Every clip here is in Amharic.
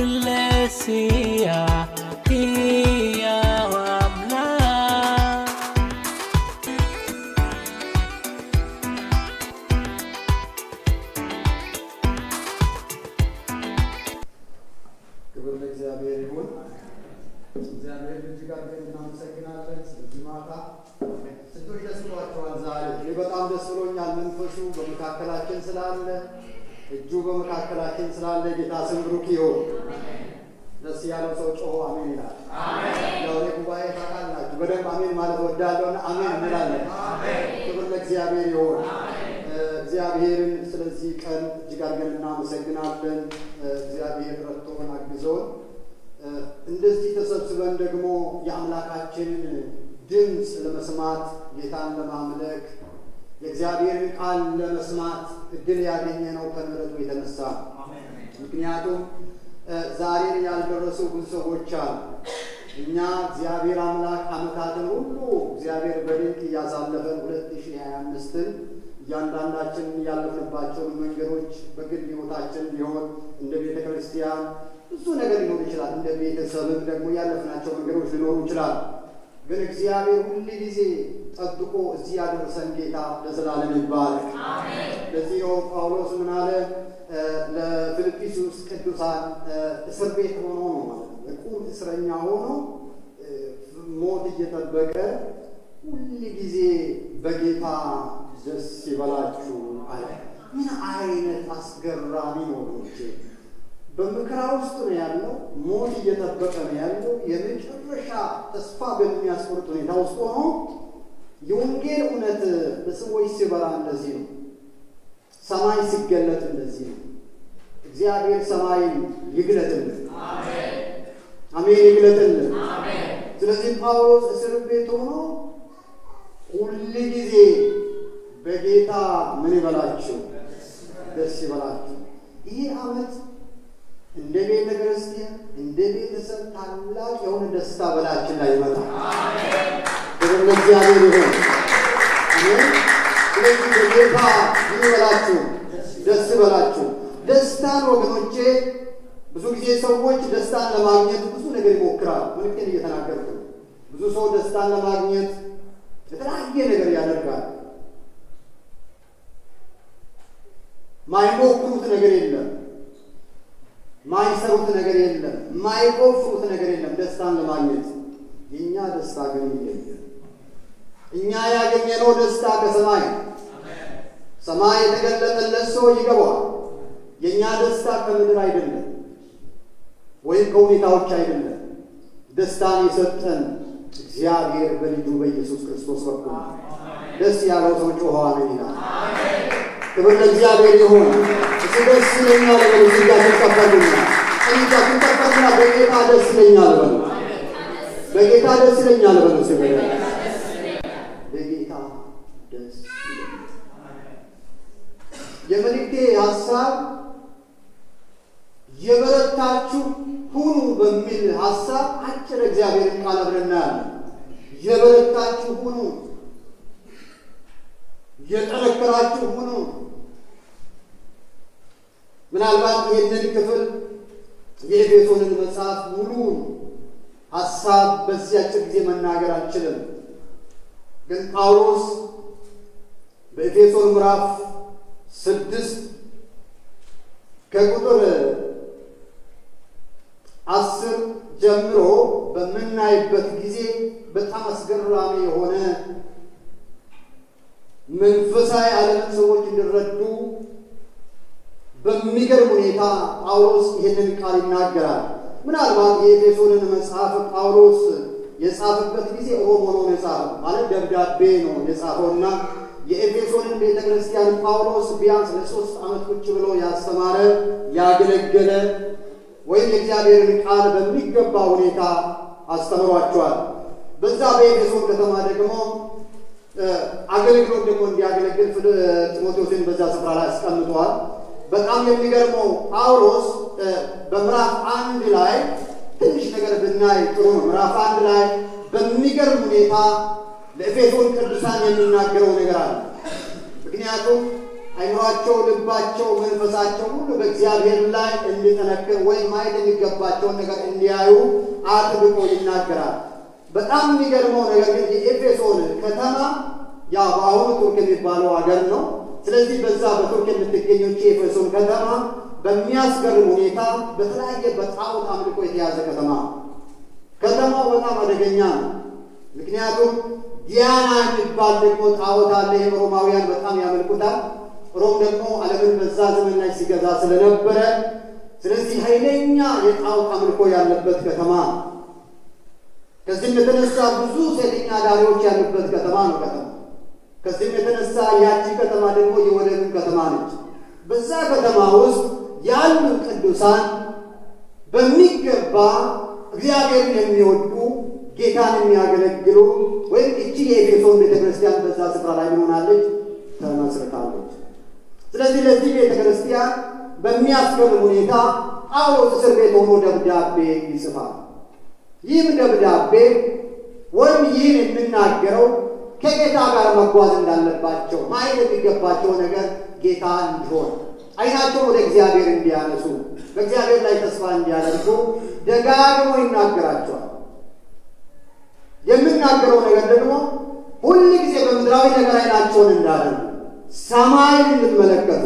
Iglesia ሕያው አምላክ ክብር ለእግዚአብሔር ይሁን። እግዚአብሔር እጅግ አድርገን እናመሰግናለን። ስለዚህ ማታ ስንቶች ደስ ብሏቸዋል? ዛሬ እኔ በጣም ደስ ብሎኛል። መንፈሱ በመካከላችን ስላለ፣ እጁ በመካከላችን ስላለ ጌታ ስም ብሩክ ይሁን። ደስ ያለው ሰው ጮሆ አሜን ይላል። ያው ጉባኤ ታውቃላችሁ፣ በደንብ አሜን ማለት ወዳለውና አሜን እንላለን። ክብር ለእግዚአብሔር ይሁን። እግዚአብሔርን ስለዚህ ቀን እጅግ አድርገን እናመሰግናለን። እግዚአብሔር ረድቶን አግዞን እንደዚህ ተሰብስበን ደግሞ የአምላካችንን ድምፅ ለመስማት ጌታን ለማምለክ የእግዚአብሔርን ቃል ለመስማት እድል ያገኘ ነው ከምሕረቱ የተነሳ። ምክንያቱም ዛሬን ያልደረሱ ብዙ ሰዎች አሉ። እኛ እግዚአብሔር አምላክ ዓመታትን ሁሉ እግዚአብሔር በድንቅ እያሳለፈን 2025ን እያንዳንዳችን ያለፍንባቸውን መንገዶች በግል ሕይወታችን ቢሆን እንደ ቤተ ክርስቲያን ብዙ ነገር ሊኖር ይችላል። እንደ ቤተሰብም ደግሞ ያለፍናቸው መንገዶች ሊኖሩ ይችላል። ግን እግዚአብሔር ሁል ጊዜ ጠብቆ እዚህ ያደረሰን ጌታ ለዘላለም ይባረክ። ለዚህ ነው ጳውሎስ ምን አለ? ለፊልጵስዩስ ቅዱሳን እስር ቤት ሆኖ ነው ማለት ነው፣ የቁም እስረኛ ሆኖ ሞት እየጠበቀ ሁል ጊዜ በጌታ ደስ ይበላችሁ አለ። ምን አይነት አስገራሚ ነው! በመከራ ውስጥ ነው ያለው፣ ሞት እየጠበቀ ነው ያለው። የመጨረሻ ተስፋ በሚያስቆርጥ ሁኔታ ውስጥ ሆኖ የወንጌል እውነት በሰዎች ሲበራ እንደዚህ ነው። ሰማይ ሲገለጥ እንደዚህ ነው። እግዚአብሔር ሰማይን ይግለጥልን። አሜን፣ ይግለጥልን። ስለዚህ ጳውሎስ እስር ቤት ሆኖ ሁል ጊዜ በጌታ ምን ይበላችሁ? ደስ ይበላችሁ። ይህ ዓመት እንደ ቤተ ክርስቲያን እንደ ቤተሰብ ታላቅ የሆነ ደስታ በላችን ላይ ይመጣል። ክብር ለእግዚአብሔር ይሁን። ስለዚህ በጌታ ምን ይበላችሁ? ደስ ይበላችሁ። ደስታን ወገኖቼ፣ ብዙ ጊዜ ሰዎች ደስታን ለማግኘት ብዙ ነገር ይሞክራሉ። መልእክቴን እየተናገርኩ ነው። ብዙ ሰው ደስታን ለማግኘት የተለያየ ነገር ያደርጋል። ማይሞክሩት ነገር የለም፣ ማይሰሩት ነገር የለም፣ ማይቆፍሩት ነገር የለም ደስታን ለማግኘት። የእኛ ደስታ ግን ይለያል። እኛ ያገኘነው ደስታ ከሰማይ ሰማይ የተገለጠለት ሰው ይገባል። የእኛ ደስታ ከምድር አይደለም ወይም ከሁኔታዎች አይደለም። ደስታን የሰጠን እግዚአብሔር በልጁ በኢየሱስ ክርስቶስ በኩል። ደስ ያለው ሰው ጮኸ አሜን ይላል። ክብር ለእግዚአብሔር ይሁን። እሱ ደስ ይለኛል በሉ። እጃችሁን ከፈቱና እጃችሁን ከፈቱና በጌታ ደስ ይለኛል በሉ። በጌታ ደስ ይለኛል በሉ። ሲበለ በጌታ ደስ ይለኛል። የመልእክቴ ሀሳብ የበረታችሁ ሁኑ በሚል ሀሳብ አጭር እግዚአብሔርን ቃል አብረን እናያለን። የበረታችሁ ሁኑ፣ የጠነከራችሁ ሁኑ። ምናልባት ይህንን ክፍል የኤፌሶንን መጽሐፍ ሙሉ ሀሳብ በዚህ አጭር ጊዜ መናገር አልችልም። ግን ጳውሎስ በኤፌሶን ምዕራፍ 6 ከቁጥር 10 ጀምሮ በምናይበት ጊዜ በጣም አስገራሚ የሆነ መንፈሳዊ ዓለምን ሰዎች እንዲረዱ በሚገርም ሁኔታ ጳውሎስ ይህንን ቃል ይናገራል። ምናልባት የኤፌሶንን መጽሐፍ ጳውሎስ የጻፈበት ጊዜ ሮም ሆኖ ነው የጻፈው፣ ማለት ደብዳቤ ነው የጻፈውና የኤፌሶንን ቤተ ክርስቲያን ጳውሎስ ቢያንስ ለ3 ዓመት ቁጭ ብሎ ያስተማረ ያገለገለ ወይም የእግዚአብሔርን ቃል በሚገባ ሁኔታ አስተምሯቸዋል። በዛ በኤፌሶን ከተማ ደግሞ አገልግሎት ደግሞ እንዲያገለግል ጢሞቴዎስን በዛ ስፍራ ላይ አስቀምጧል። በጣም የሚገርመው ጳውሎስ በምዕራፍ 1 ላይ ትንሽ ነገር ብናይ ጥሩ ነው። ምዕራፍ 1 ላይ በሚገርም ሁኔታ ለኤፌሶን ቅዱሳን የሚናገረው ነገር አለ። ምክንያቱም አይምሯቸው፣ ልባቸው፣ መንፈሳቸው ሁሉ በእግዚአብሔር ላይ እንዲጠነክር ወይም ማየት የሚገባቸውን ነገር እንዲያዩ አጥብቆ ይናገራል። በጣም የሚገርመው ነገር ግን የኤፌሶን ከተማ ያ በአሁኑ ቱርክ የሚባለው ሀገር ነው። ስለዚህ በዛ በቱርክ የምትገኘው የኤፌሶን ከተማ በሚያስገርም ሁኔታ በተለያየ በጣዖት አምልኮ የተያዘ ከተማ። ከተማው በጣም አደገኛ ነው። ምክንያቱም ዲያና የሚባል ደግሞ ጣዖት አለ። ሮማውያን በጣም ያመልኩታል። ሮም ደግሞ ዓለምን በዛ ዘመን ላይ ሲገዛ ስለነበረ ስለዚህ ኃይለኛ የጣዖት አምልኮ ያለበት ከተማ። ከዚህም የተነሳ ብዙ ሴተኛ አዳሪዎች ያሉበት ከተማ ነው ከተማ። ከዚህም የተነሳ ያቺ ከተማ ደግሞ የወደብም ከተማ ነች። በዛ ከተማ ውስጥ ያሉ ቅዱሳን በሚገባ እግዚአብሔርን የሚወዱ ጌታን የሚያገለግሉ ወይም እቺ የኤፌሶን ቤተክርስቲያን በዛ ስፍራ ላይ ሆናለች ተመስርታለች። ስለዚህ ለዚህ ቤተክርስቲያን በሚያስገርም ሁኔታ ጳውሎስ እስር ቤት ሆኖ ደብዳቤ ይጽፋል። ይህም ደብዳቤ ወይም ይህን የምናገረው ከጌታ ጋር መጓዝ እንዳለባቸው ማየት የሚገባቸው ነገር ጌታ እንዲሆን አይናቸው ወደ እግዚአብሔር እንዲያነሱ በእግዚአብሔር ላይ ተስፋ እንዲያደርጉ ደጋግሞ ይናገራቸዋል። የምናገረው ነገር ደግሞ ሁል ጊዜ በምድራዊ ነገር አይናቸውን እንዳደርጉ ሰማይን እንድትመለከቱ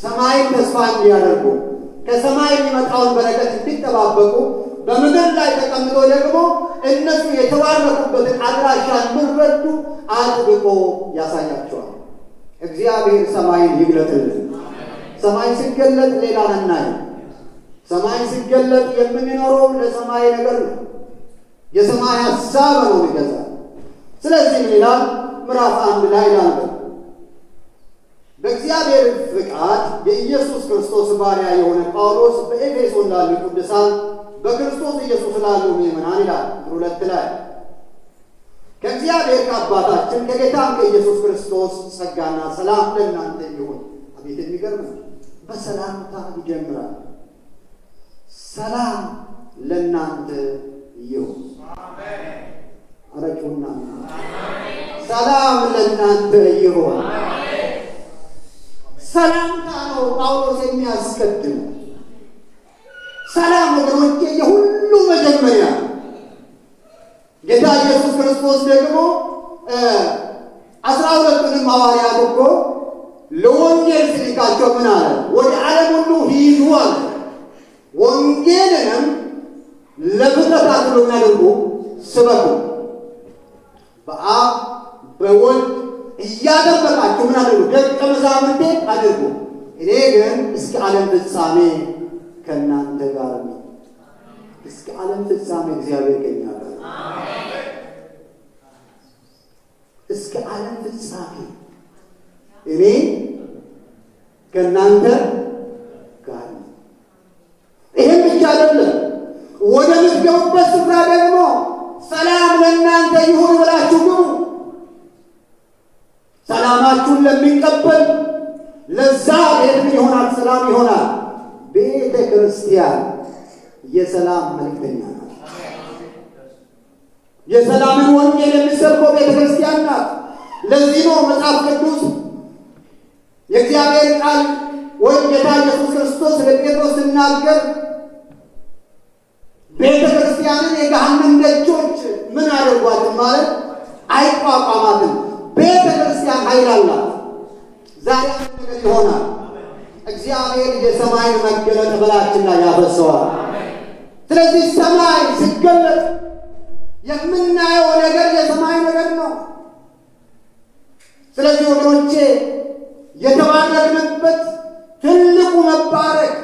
ሰማይን ተስፋ እንዲያደርጉ ከሰማይ የሚመጣውን በረከት እንዲጠባበቁ በምድር ላይ ተቀምጦ ደግሞ እነሱ የተባረኩበትን አድራሻ እንዲረዱ አጥብቆ ያሳያቸዋል። እግዚአብሔር ሰማይን ይግለጥልን። ሰማይ ሲገለጥ ሌላ ነናይ። ሰማይ ሲገለጥ የምንኖረው ለሰማይ ነገር ነው። የሰማይ ሐሳብ ነው የሚገዛው። ስለዚህ ምን ይላል? ምዕራፍ 1 ላይ ላንተ በእግዚአብሔር ፍቃድ የኢየሱስ ክርስቶስ ባሪያ የሆነ ጳውሎስ በኤፌሶን ላሉ ቅዱሳን በክርስቶስ ኢየሱስ ላሉ ምእመናን ይላል 2 ላይ ከእግዚአብሔር ከአባታችን ከጌታም ከኢየሱስ ክርስቶስ ጸጋና ሰላም ለእናንተ ይሁን። አቤት የሚገርም ነው። በሰላምታ ይጀምራል። ሰላም ለእናንተ ይሁን። አሜን። አረጩና ሰላም ለእናንተ ይሁን። ሰላምታ ነው ጳውሎስ የሚያስቀድም። ሰላም ወገኖቼ የሁሉ መጀመሪያ። ጌታ ኢየሱስ ክርስቶስ ደግሞ 12ቱንም ሐዋርያት እኮ ለወንጌል ሲልካቸው ምን አለ? ወደ ዓለም ሁሉ ሂዱ አለ። ወንጌልንም ለፍጥረታት ሁሉ አድርጉ፣ ስበኩ፣ በአብ በወልድ እያጠመቃችሁ ምን አድርጉ? ደቀ መዛሙርቴ አድርጉ። እኔ ግን እስከ ዓለም ፍጻሜ ከእናንተ ጋር ነኝ። እስከ ዓለም ፍጻሜ እግዚአብሔር ከእኛ ጋር ነው። እስከ ዓለም ፍጻሜ እኔ ከእናንተ ጋር ነኝ። ይህም ብቻ አይደለም። ወደ ምትገቡበት ስፍራ ደግሞ ሰላም ለእናንተ ይሁን ብላችሁ ግቡ። ሰላማችሁን ለሚቀበል ለዛ ቤት ምን ይሆናል? ሰላም ይሆናል። ቤተ ክርስቲያን የሰላም መልእክተኛ ናት። የሰላምን ወንጌል የሚሰብከው ቤተ ክርስቲያን ናት። ለዚህ ነው መጽሐፍ ቅዱስ የእግዚአብሔር ቃል ወይም ጌታ ኢየሱስ ክርስቶስ ለጴጥሮስ ሲናገር ቤተ ክርስቲያንን የገሃነም ደጆች ምን አደርጓትም ማለት አይቋቋማትም። ቤተ ክርስቲያን ኃይል አላት። ዛሬ አንድ ነገር ይሆናል። እግዚአብሔር የሰማይን መገለጥ በላያችን ላይ ያፈሰዋል። ስለዚህ ሰማይ ሲገለጥ የምናየው ነገር የሰማይ ነገር ነው። ስለዚህ ወገኖቼ የተባረክንበት ትልቁ መባረክ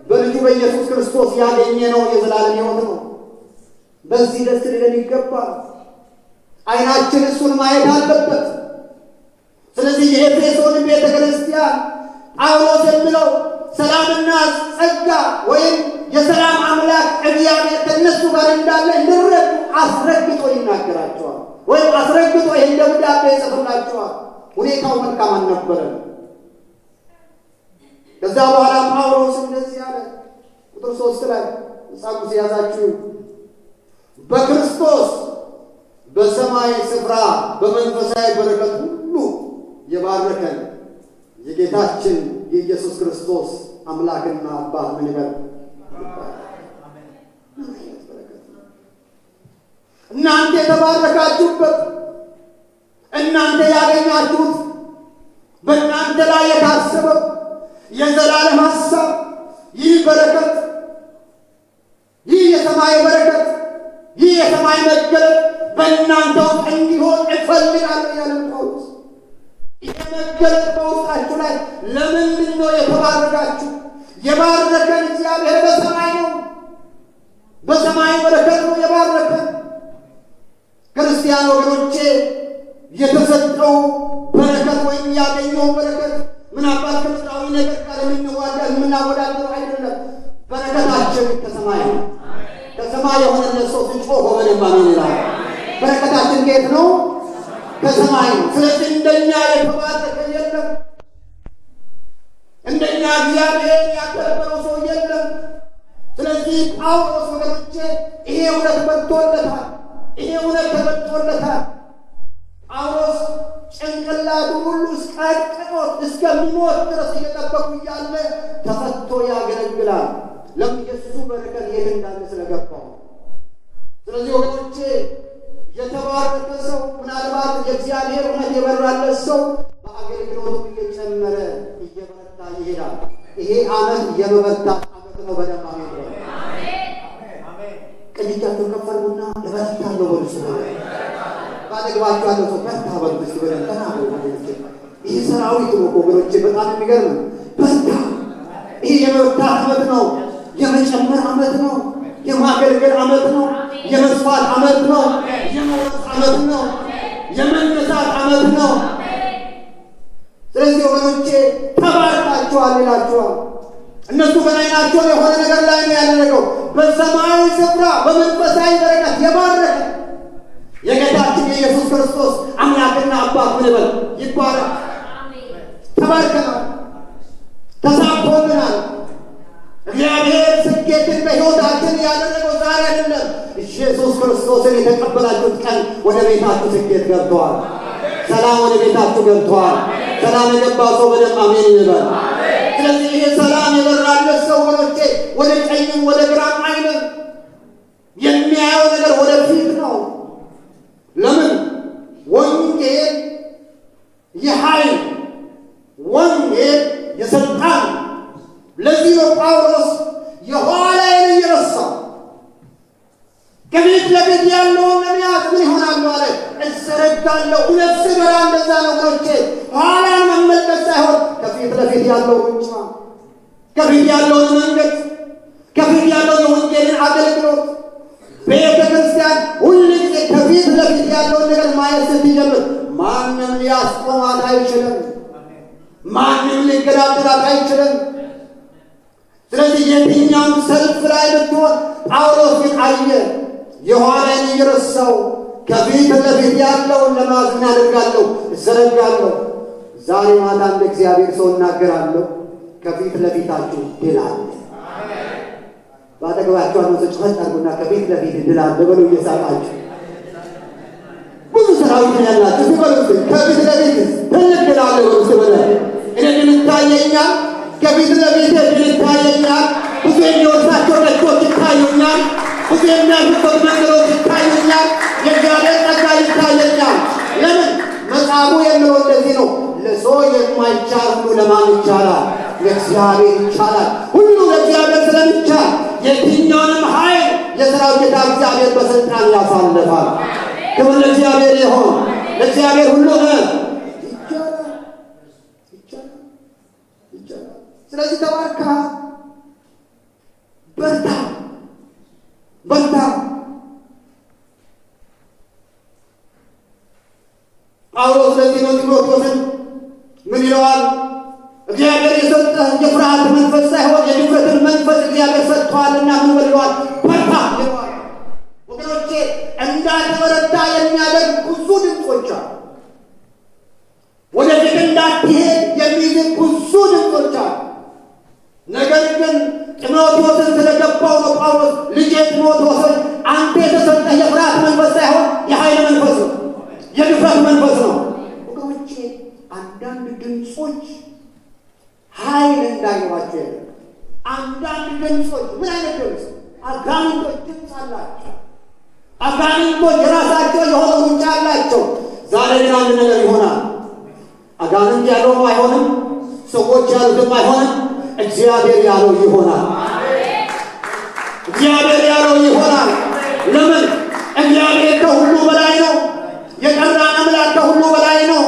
በልጁ በኢየሱስ ክርስቶስ ያገኘነው የዘላለም ሕይወት ነው። በዚህ ደስ ሊለን ይገባል። ዓይናችን እሱን ማየት አለበት። ስለዚህ የኤፌሶን ቤተ ክርስቲያን ጳውሎስ የሚለው ሰላምና ጸጋ ወይም የሰላም አምላክ እግዚአብሔር ከእነሱ ጋር እንዳለ እንዲረዱ አስረግጦ ይናገራቸዋል፣ ወይም አስረግጦ ይህን ደብዳቤ ይጽፍላቸዋል። ሁኔታው መልካም አልነበረም። ከዛ በኋላ ጳውሎስ እንደዚህ አለ። ቁጥር 3 ላይ ጻፉ ሲያዛችሁ በክርስቶስ በሰማይ ስፍራ በመንፈሳዊ በረከት ሁሉ የባረከን የጌታችን የኢየሱስ ክርስቶስ አምላክና አባት ምን ይበል? እናንተ የተባረካችሁበት እናንተ ያገኛችሁት በእናንተ ላይ የታሰበው የዘላለም ሐሳብ ይህ በረከት ይህ የሰማይ በረከት ይህ የሰማይ መገለጥ በእናንተ ውስጥ እንዲሆን እፈልጋለሁ ያለ ጳውሎስ። ይህ መገለጥ በውስጣችሁ ላይ ለምንድን ነው የተባረካችሁ? የባረከን እግዚአብሔር በሰማይ ነው። በሰማይ በረከት ነው የባረከን። ክርስቲያን ወገኖቼ የተሰጠው በረከት ወይም ያገኘው በረከት ምናልባት ከምድራዊ ነገር ጋር የምናወዳደረው አይደለም። በረከታችን ከሰማይ ነው። ከሰማይ የሆነ ሰው ሲጮህ በደንብ አሜን ይላል። በረከታችን ከየት ነው? ከሰማይ ነው። ስለዚህ እንደኛ የተባረከ የለም። እንደኛ እግዚአብሔር ያከበረው ሰው የለም። ስለዚህ ጳውሎስ ወገኖቼ ይሄ እውነት መጥቶለታል። ይሄ እውነት ተመጥቶለታል። ጳውሎስ ጭንቅላቱ ሁሉ እስቀጥቅጦት እስከሚሞት ድረስ እየጠበቁ እያለ ተፈቶ ያገለግላል። ለምን? የእሱ በረከት የት እንዳለ ስለገባው። ስለዚህ ወገኖቼ የተባረከ ሰው ምናልባት የእግዚአብሔር እውነት የበራለት ሰው በአገልግሎቱ እየጨመረ እየበረታ ይሄዳል። ይሄ ዓመት የመበርታት ዓመት ነው። በደንብ አሜን። ቀኝቻቸውን ከፍ አድርጉና እበረታለሁ በሉ። ባጠገባችሁ ያለው ሰው በርታ በሉ። በደንብ ይህ ሰራዊት ነው ወገኖቼ፣ በጣም የሚገርም በርታ። ይህ የመበርታት ዓመት ነው። የመጨመር ዓመት ነው። የማገልገል ዓመት ነው። የመስፋት ዓመት ነው። የመውረስ ዓመት ነው። የመነሳት ዓመት ነው። ስለዚህ ወገኖቼ ተባርካችኋል ይላችኋል። እነሱ በዓይናቸው የሆነ ነገር ላይ ነው ያደረገው። በሰማያዊ ስፍራ በመንፈሳዊ በረከት የባረከ የጌታችን የኢየሱስ ክርስቶስ አምላክና አባት ምን ይበል? ይባረክ። ተባርከናል። ተሳክቶልናል። እግዚአብሔር ስኬትን በሕይወታችን ያደረገው ዛሬ አይደለም። ኢየሱስ ክርስቶስን የተቀበላችሁት ቀን ወደ ቤታችሁ ስኬት ገብተዋል። ሰላም ወደ ቤታችሁ ገብተዋል። ሰላም የገባ ሰው በደንብ አሜን ይበል። ስለዚህ ይሄ ሰላም የበራለት ሰው ወገኖቼ ወደ ቀኝም ወደ ግራም አይልም። የሚያየው ነገር ወደፊት ነው። ለምን? ወንጌል የኃይል ወንጌል የስልጣን። ለዚህ ነው ጳውሎስ የኋላዬን እየረሳሁ ከፊት ለፊት ያለውን ለመያዝ ምን ይሆናል አለ? እዘረጋለሁ። እውነት ስበራ እንደዛ ነው ወገኖቼ። ኋላን መመልከት ሳይሆን ከፊት ለፊት ያለው ብቻ፣ ከፊት ያለውን መንገድ፣ ከፊት ያለውን የወንጌልን አገልግሎት። ቤተ ክርስቲያን ሁል ጊዜ ከፊት ለፊት ያለውን ነገር ማየት ስትጀምር ማንም ሊያስቆማት አይችልም። ማንም ሊገዳደራት አይችልም። ስለዚህ የትኛውም ሰልፍ ላይ ብትሆን ጳውሎስ ግን አየ፣ የኋላን እየረሳሁ ከፊት ለፊት ያለውን ለመያዝ ምን አደርጋለሁ? እዘረጋለሁ። ዛሬ ማታ እንደ እግዚአብሔር ሰው እናገራለሁ፣ ከፊት ለፊታችሁ ድል አለ። ባጠገባችሁ አንዱ ጭፈት አድርጉና ከፊት ለፊት ድል አለ በሉ እየሳቃችሁ። ብዙ ሰራዊት ያላችሁ ሲበሉት ከፊት ለፊት ትልቅ ድል አለ በሉ ሲበለ እኔ ድል ይታየኛል። ከፊት ለፊት ድል ይታየኛል። ብዙ የሚወርሳቸው ደጆች ይታዩኛል። ብዙ የሚያልፉበት መንገዶች ይታዩኛል። የእግዚአብሔር ጸጋ ይታየኛል። ለምን? መጽሐፉ የሚለው እንደዚህ ነው፣ ለሰው የማይቻል ሁሉ ለማን ይቻላል? ለእግዚአብሔር ይቻላል። ሁሉ ለእግዚአብሔር ስለሚቻል የትኛውንም ኃይል የሠራዊት ጌታ እግዚአብሔር በስልጣን ያሳልፋል። ክብር ለእግዚአብሔር ይሁን። ለእግዚአብሔር ሁሉ ይቻላል። ስለዚህ ተባርካ በርታ በርታ። ጳውሎስ ለዚህ ነው ጢሞቴዎስን ምን ይለዋል? እግዚአብሔር የሰጠህ የፍርሃት መንፈስ ሳይሆን የድፍረትን መንፈስ እግዚአብሔር ሰጥቷልና ምን ብለዋል? በርታ ይለዋል። ወገኖቼ እንዳትበረታ የሚያደርግ ብዙ ድምፆች አሉ። ወደፊት እንዳትሄድ የሚይዝ ብዙ ድምፆች አሉ። ነገር ግን ጢሞቴዎስን ስለገባው ነው ጳውሎስ ልጄ ጢሞቴዎስ አንተ የተሰጠህ የፍርሃት መንፈስ ሳይሆን የኃይል መንፈስ ነው፣ የድፍረት መንፈስ ነው። ወገኖቼ አንዳንድ ድምፆች አጋንንቶች ድምፅ አላቸው። አጋንንቶች የራሳቸው የሆነ ውጫ አላቸው። ዛሬ ግን አንድ ነገር ይሆናል። አጋንንት ያለውም አይሆንም፣ ሰዎች ያሉትም አይሆንም። እግዚአብሔር ያለው ይሆናል። እግዚአብሔር ያለው ይሆናል። ለምን? እግዚአብሔር ከሁሉ በላይ ነው። የቀናን አምላክ ከሁሉ በላይ ነው።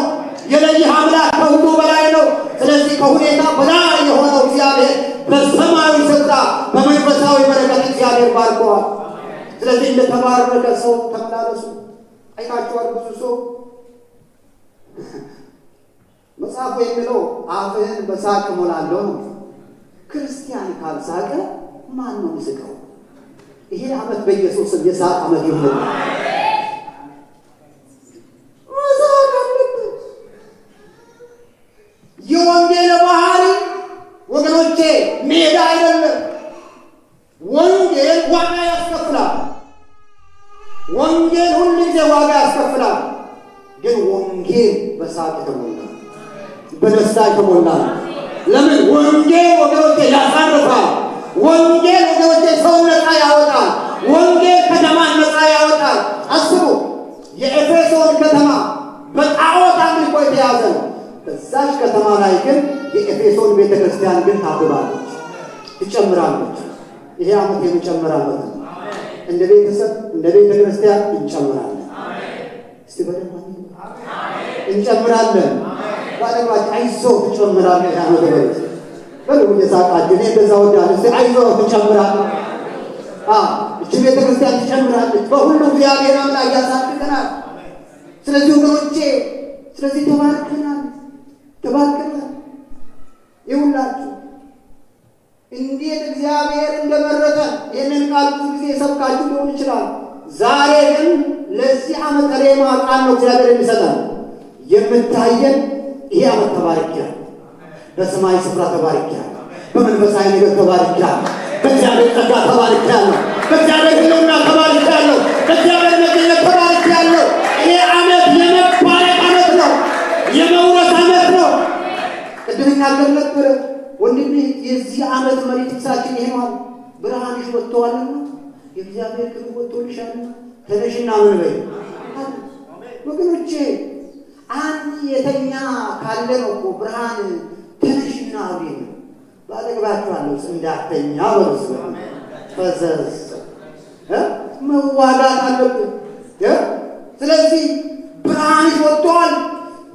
የለይህ አምላክ ከሁሉ በላይ ነው። ስለዚህ ከሁኔታ በላይ የሆነው እግዚአብሔር በሰማያዊ ስፍራ በመንፈሳዊ በረከት እግዚአብሔር ባርኮዋል። ስለዚህ እንደተባረከ ሰው ተመላለሱ። አይታችኋል። ብዙ ሰው መጽሐፉ የሚለው አፍህን በሳቅ እሞላለሁ ነው። ክርስቲያን ካልሳቀ ማን ነው የሚስቀው? ይሄ ዓመት በኢየሱስ የሳቅ ዓመት ይሁን። የወንጌል ባህሪ ወገኖቼ ሜዳ አይደለም። ወንጌል ዋጋ ያስከፍላል። ወንጌል ሁሉ ጊዜ ዋጋ ያስከፍላል። ግን ወንጌል በሳቅ የተሞላ በደስታ የተሞላ። ለምን? ወንጌል ወገኖቼ ያሳርፋል። ወንጌል ወገኖቼ ሰውን ነፃ ያወጣል። ወንጌል ከተማን ነፃ ያወጣል። አስቡ፣ የኤፌሶን ከተማ በጣዖት አምልኮ የተያዘ ነው። በዛች ከተማ ላይ ግን የኤፌሶን ቤተክርስቲያን ግን ታብባለች፣ ትጨምራለች። ይሄ ዓመት የሚጨምር ዓመት ነው። እንደ ቤተሰብ እንደ ቤተክርስቲያን እንጨምራለን። እስቲ በደንብ እንጨምራለን። ባለባች አይዞህ ትጨምራለህ። ዓመት በሉ የሳቃችሁ እኔ እንደዛ ወዳለሁ። እስቲ አይዞህ ትጨምራለህ። እቺ ቤተክርስቲያን ትጨምራለች። በሁሉ እግዚአብሔር አምላክ ያሳድገናል። ስለዚህ ወገኖቼ ስለዚህ ተባርከናል። ይሁንላችሁ እንዴት እግዚአብሔር እንደመረጠን ይህንን ቃል ብዙ ጊዜ ሰብካችሁ ሊሆን ይችላል። ዛሬ ግን ለዚህ ዓመት ሬማ ቃል ነው እግዚአብሔር የሚሰጠን። የምታየን ይሄ ዓመት ተባርኪያል። በሰማይ ስፍራ ተባርኪያል። በመንፈሳዊ ነገር ተባርኪያል። በእግዚአብሔር ጸጋ ተባርኪያለሁ። በእግዚአብሔር ሕልውና ተባርኪያለሁ። በእግዚአብሔር መገኘት ተባርኪያለሁ። ይሄ ዓመት የመባረክ ዓመት ነው። የመውረስ ዓመት ነው። ቅድም እናገር ነበረ ወንድሜ፣ የዚህ ዓመት መሪ ጥቅሳችን ይሄ ነው። ብርሃንሽ ወጥተዋልና የእግዚአብሔር ክብር ወጥቶልሻልና ተነሽና ምን በይ። ወገኖቼ አንድ የተኛ ካለ ነው እኮ ብርሃን ተነሽና አውሪ ነው። ባለግባችኋለሁ እንዳተኛ በርስ ፈዘዝ መዋጋት አለብን። ስለዚህ ብርሃንሽ ወጥተዋል፣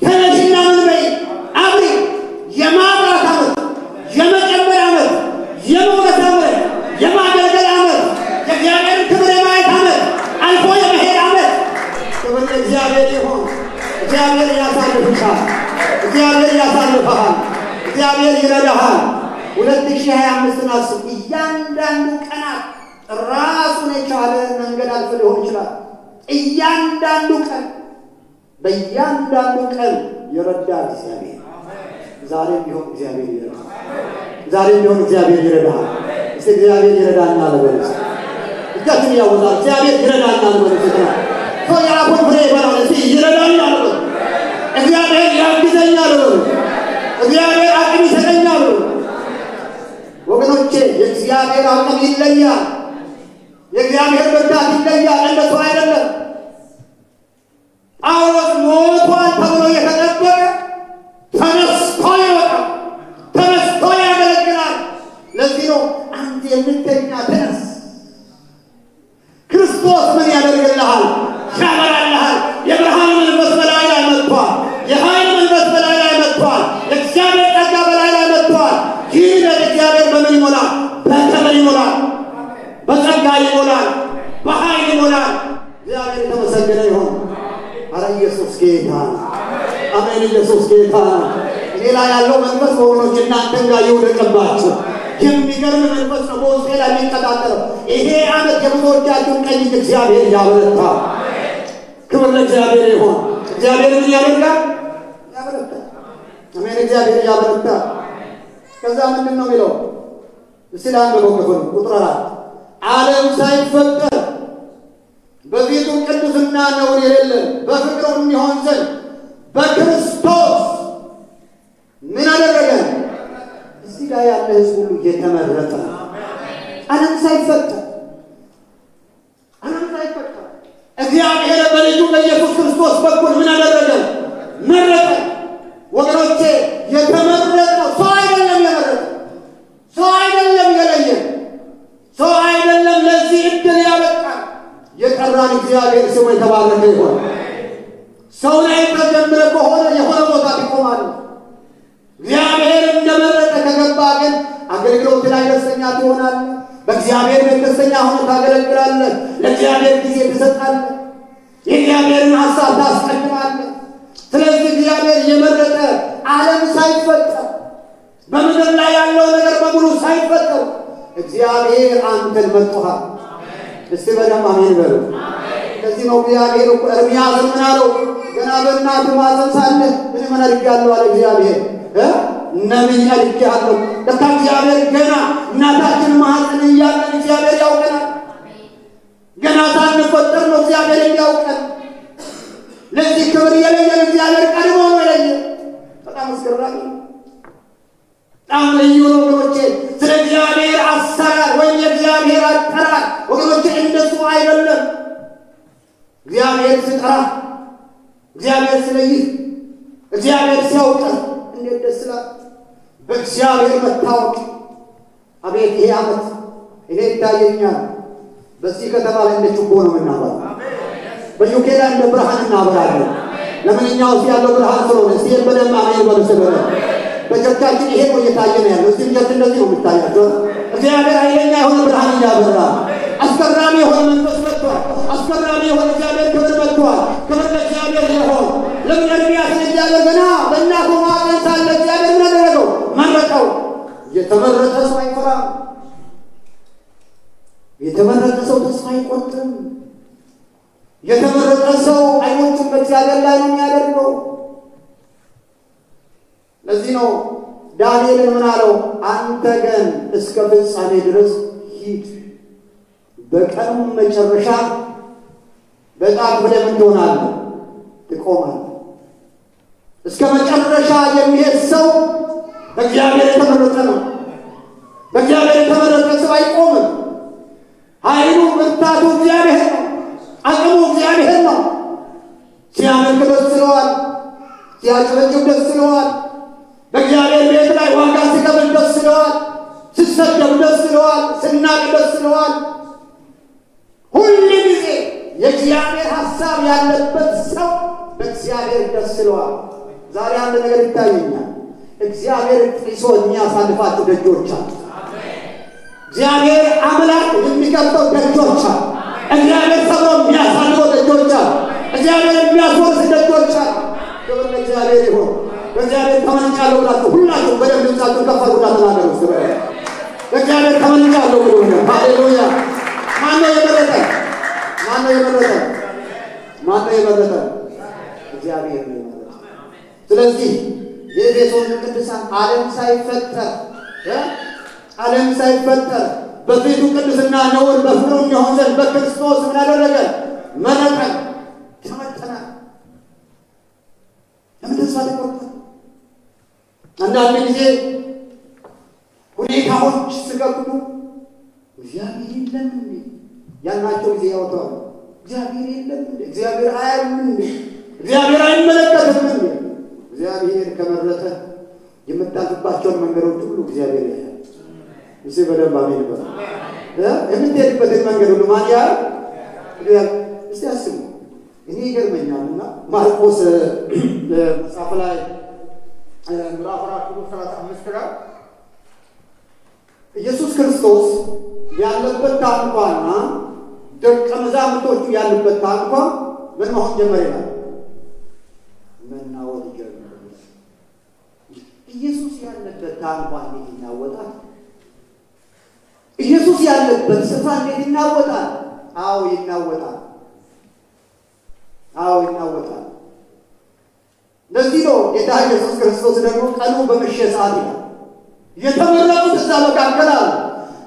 ተነሽና ምን በይ አብሪ። የማብራት ዓመት፣ የመጨመር ዓመት፣ የመውረስ ዓመት፣ የማገልገል ዓመት፣ የእግዚአብሔርን ክብር የማየት ዓመት፣ አልፎ የመሄድ ዓመት። ክብር ለእግዚአብሔር ይሁን። እግዚአብሔር ያሳልፍሻል። እግዚአብሔር ያሳልፈሃል። እግዚአብሔር ይረዳሃል። 2025 አስብ። እያንዳንዱ ቀናት ራሱን የቻለ መንገድ አልፎ ሊሆን ይችላል። እያንዳንዱ ቀን በእያንዳንዱ ቀን ይረዳል እግዚአብሔር። ዛሬም ቢሆን እግዚአብሔር ይረዳል። ዛሬም ቢሆን እግዚአብሔር ይረዳል። እስቲ እግዚአብሔር ይረዳናል በሉት። እጃችን ያወጣል። እግዚአብሔር ይረዳናል በሉት። ሰው የአፉን ፍሬ ይበላል። እስቲ ይረዳኛል በሉት። እግዚአብሔር ያግዘኛል በሉት። እግዚአብሔር አቅም ይሰጠኛል በሉት። ወገኖቼ የእግዚአብሔር አቅም ይለያል። የእግዚአብሔር ብርታት ይለያል። እንደ ሰው አይደለም። ጳውሎስ ሞቷል ተብሎ የተጠበቀ ተነስቶ ይወጣል፣ ተነስቶ ያገለግላል። ለዚህ ነው አንተ የምትተኛ ተነስ። ክርስቶስ ምን ያደርግልሃል? ያበራልሃል። የብርሃን መንፈስ በላይ ላይ መጥቷል። የኃይል መንፈስ በላይ ላይ መጥቷል። የእግዚአብሔር ጸጋ በላይ ላይ መጥቷል። ይህ እግዚአብሔር በምን ይሞላል? በክብር ይሞላል፣ በጸጋ ይሞላል፣ በኃይል ይሞላል። እግዚአብሔር የተመሰገነ ይሁን። አረ ኢየሱስ ጌታ ነው። አሜን። ኢየሱስ ጌታ ነው። ሌላ ያለው መንፈስ ወገኖች እናንተም ጋር ይውደቅባችሁ። የሚገርም መንፈስ ነው በውስጤ ላይ የሚቀጣጠለው። ይሄ ዓመት የብዙዎቻችሁን ቀኝ እግዚአብሔር ያበረታል። ክብር ለእግዚአብሔር ይሁን። እግዚአብሔር ምን ያደርጋል? ያበረታል። አሜን። እግዚአብሔር ያበረታል። ከዛ ምንድን ነው የሚለው? እስቲ ላንብበው ክፍል ቁጥር 4 ዓለም ሳይፈጠር በፊቱ ቅዱስና ነውር የሌለን በፍቅሩ እንሆን ዘንድ በክርስቶስ ምን አደረገን? እዚህ ጋር ያለ ሕዝብ ሁሉ የተመረጠ ዓለም ሳይፈጠር በኢየሱስ ክርስቶስ በኩል ምን አደረገ? መረጠ። ወገኖቼ የተመረጠው ሰው አይደለም የመረጠ ሰው አይደለም የለየ ሰው አይደለም ለዚህ እድል ያበቃል። የጠራን እግዚአብሔር ስሙ የተባረከ ይሁን። ሰው ላይ ተጀምረ ከሆነ የሆነ ቦታ ይቆማል። እግዚአብሔር እንደመረጠ ከገባ ግን አገልግሎት ላይ ደስተኛ ትሆናለህ። በእግዚአብሔር ቤት ደስተኛ ሆነ ታገለግላለህ። ለእግዚአብሔር ጊዜ ትሰጣለህ። የእግዚአብሔርን ሐሳብ ታስቀድማለህ። ስለዚህ እግዚአብሔር የመረጠ ዓለም ሳይፈጠር በምድር ላይ ያለው ነገር በሙሉ ሳይፈጠር እግዚአብሔር አንተን መርጦሃል። እስቲ በደንብ አሜን በሉ። ከዚህ ነው እግዚአብሔር እኮ ኤርምያስ ምን አለው? ገና በእናትህ ማኅፀን ሳለህ ምን አድርጌአለሁ አለ እግዚአብሔር። ነቢይ አድርጌአለሁ። ለካ እግዚአብሔር ገና እናታችን ማኅፀን እያለን እግዚአብሔር ያውቀናል። ገና ሳንፈጠር ነው እግዚአብሔር የሚያውቀን። ለዚህ ክብር የለየን እግዚአብሔር ቀድሞ ነው የለየን። በጣም አስገራሚ በጣም ልዩ ነው ወገኖቼ። ስለ እግዚአብሔር አሰራር ወይም የእግዚአብሔር አጠራር ወገኖቼ እንደሱ አይደለም። እግዚአብሔር ሲጠራ፣ እግዚአብሔር ሲለይህ፣ እግዚአብሔር ሲያውቀን እንዴት ደስ ይላል። በእግዚአብሔር መታወቅ አቤት! ይሄ ዓመት እኔ ይታየኛል በዚህ ከተማ ላይ እንደ ችቦ ነው የምናበራው። በዩኬ ላይ እንደ ብርሃን እናበራለን። ለምን? እኛ ውስጥ ያለው ብርሃን ስለሆነ። እስቲ በደንብ አሜን በሉ። ስለሆነ በቸርቻችን ይሄ ነው እየታየ ነው ያለው። እዚህ ቸርች እንደዚህ ነው የምታያቸው። እግዚአብሔር ኃይለኛ የሆነ ብርሃን እያበራ፣ አስገራሚ የሆነ መንፈስ መጥቷል። አስገራሚ የሆነ እግዚአብሔር ክብር መጥቷል። ክብር ለእግዚአብሔር ይሁን። ለምን? ኤርምያስን እግዚአብሔር ገና በእናቱ ማኅፀን ሳለ እግዚአብሔር ምን አደረገው? መረጠው። የተመረጠ ሰው አይፈራም። የተመረጠ ሰው ተስፋ አይቆርጥም። የተመረጠ ሰው አይኖቹን በእግዚአብሔር ላይ ነው የሚያደርገው። ለዚህ ነው ዳንኤልን ምን አለው? አንተ ግን እስከ ፍጻሜ ድረስ ሂድ፣ በቀኑም መጨረሻ በጣም ብለህ ምን ትሆናለህ? ትቆማለህ። እስከ መጨረሻ የሚሄድ ሰው በእግዚአብሔር የተመረጠ ነው። በእግዚአብሔር የተመረጠ ሰው አይቆምም። ኃይሉ ብርታቱ እግዚአብሔር ነው። አቅሙ እግዚአብሔር ነው። ሲያመልክ ደስ ይለዋል። ሲያጨበጭብ ደስ ይለዋል። በእግዚአብሔር ቤት ላይ ዋጋ ሲከፍል ደስ ይለዋል። ሲሰደብ ደስ ይለዋል። ሲናቅ ደስ ይለዋል። ሁል ጊዜ የእግዚአብሔር ሐሳብ ያለበት ሰው በእግዚአብሔር ደስ ይለዋል። ዛሬ አንድ ነገር ይታየኛል። እግዚአብሔር ጥሶ የሚያሳልፋቸው ደጆች አሉ። እግዚአብሔር አምላክ የሚከፍተው ደጆች አሉ። እግዚአብሔር ሰብሮ የሚያሳልፈው ደጆች አሉ። እግዚአብሔር የሚያስወርስ ደጆች አሉ። ክብር ለእግዚአብሔር ይሁን። በእግዚአብሔር ተመንጫለሁ ብላችሁ ሁላችሁ በደንብ ድምፃችሁን ከፍ አድርጉና ተናገሩ። በእግዚአብሔር ተመንጫለሁ ብሎ ሃሌሉያ። ማነው የመረጠን? ማነው የመረጠን? ማነው የመረጠን? እግዚአብሔር ነው የመረጠን። ስለዚህ የኤፌሶን ቅዱሳን ዓለም ሳይፈጠር በፊቱ ቅዱስና ነውር በፍቅሩ እንሆን ዘንድ በክርስቶስ ምን አደረገ? መረጠን፣ ተመርጠናል። ለምን ተስፋ ተቆርጠን? አንዳንድ ጊዜ ሁኔታዎች ሲከብዱ እግዚአብሔር የለም እንዴ ያልናቸው ጊዜ ያወጣዋል። እግዚአብሔር የለም እንዴ? እግዚአብሔር አያይም እንዴ? እግዚአብሔር አይመለከትም እንዴ? እግዚአብሔር ከመረጠ የምታልፍባቸውን መንገዶች ሁሉ እግዚአብሔር ያያል። እዚህ በደንብ አሜን በሉ። የምትሄድበትን መንገድ ሁሉ ማን ያያል? እስቲ አስቡ። እኔ ይገርመኛልና ማርቆስ መጽሐፍ ላይ ምዕራፍ 4 ቁጥር 35 ላይ ኢየሱስ ክርስቶስ ያለበት ታንኳና ደቀ መዛሙርቶቹ ያሉበት ታንኳ ምን መሆን ጀመረ ይላል? መናወጥ ጀመረ። ኢየሱስ ያለበት ታንኳ እንዴት ይናወጣል? ኢየሱስ ያለበት ስፍራ እንዴት ይናወጣል? አዎ ይናወጣል። አዎ ይናወጣል። ለዚህ ነው ጌታ ኢየሱስ ክርስቶስ ደግሞ ቀኑ በመሸ ሰዓት ይላል የተመረጡት እዛ መካከል አሉ።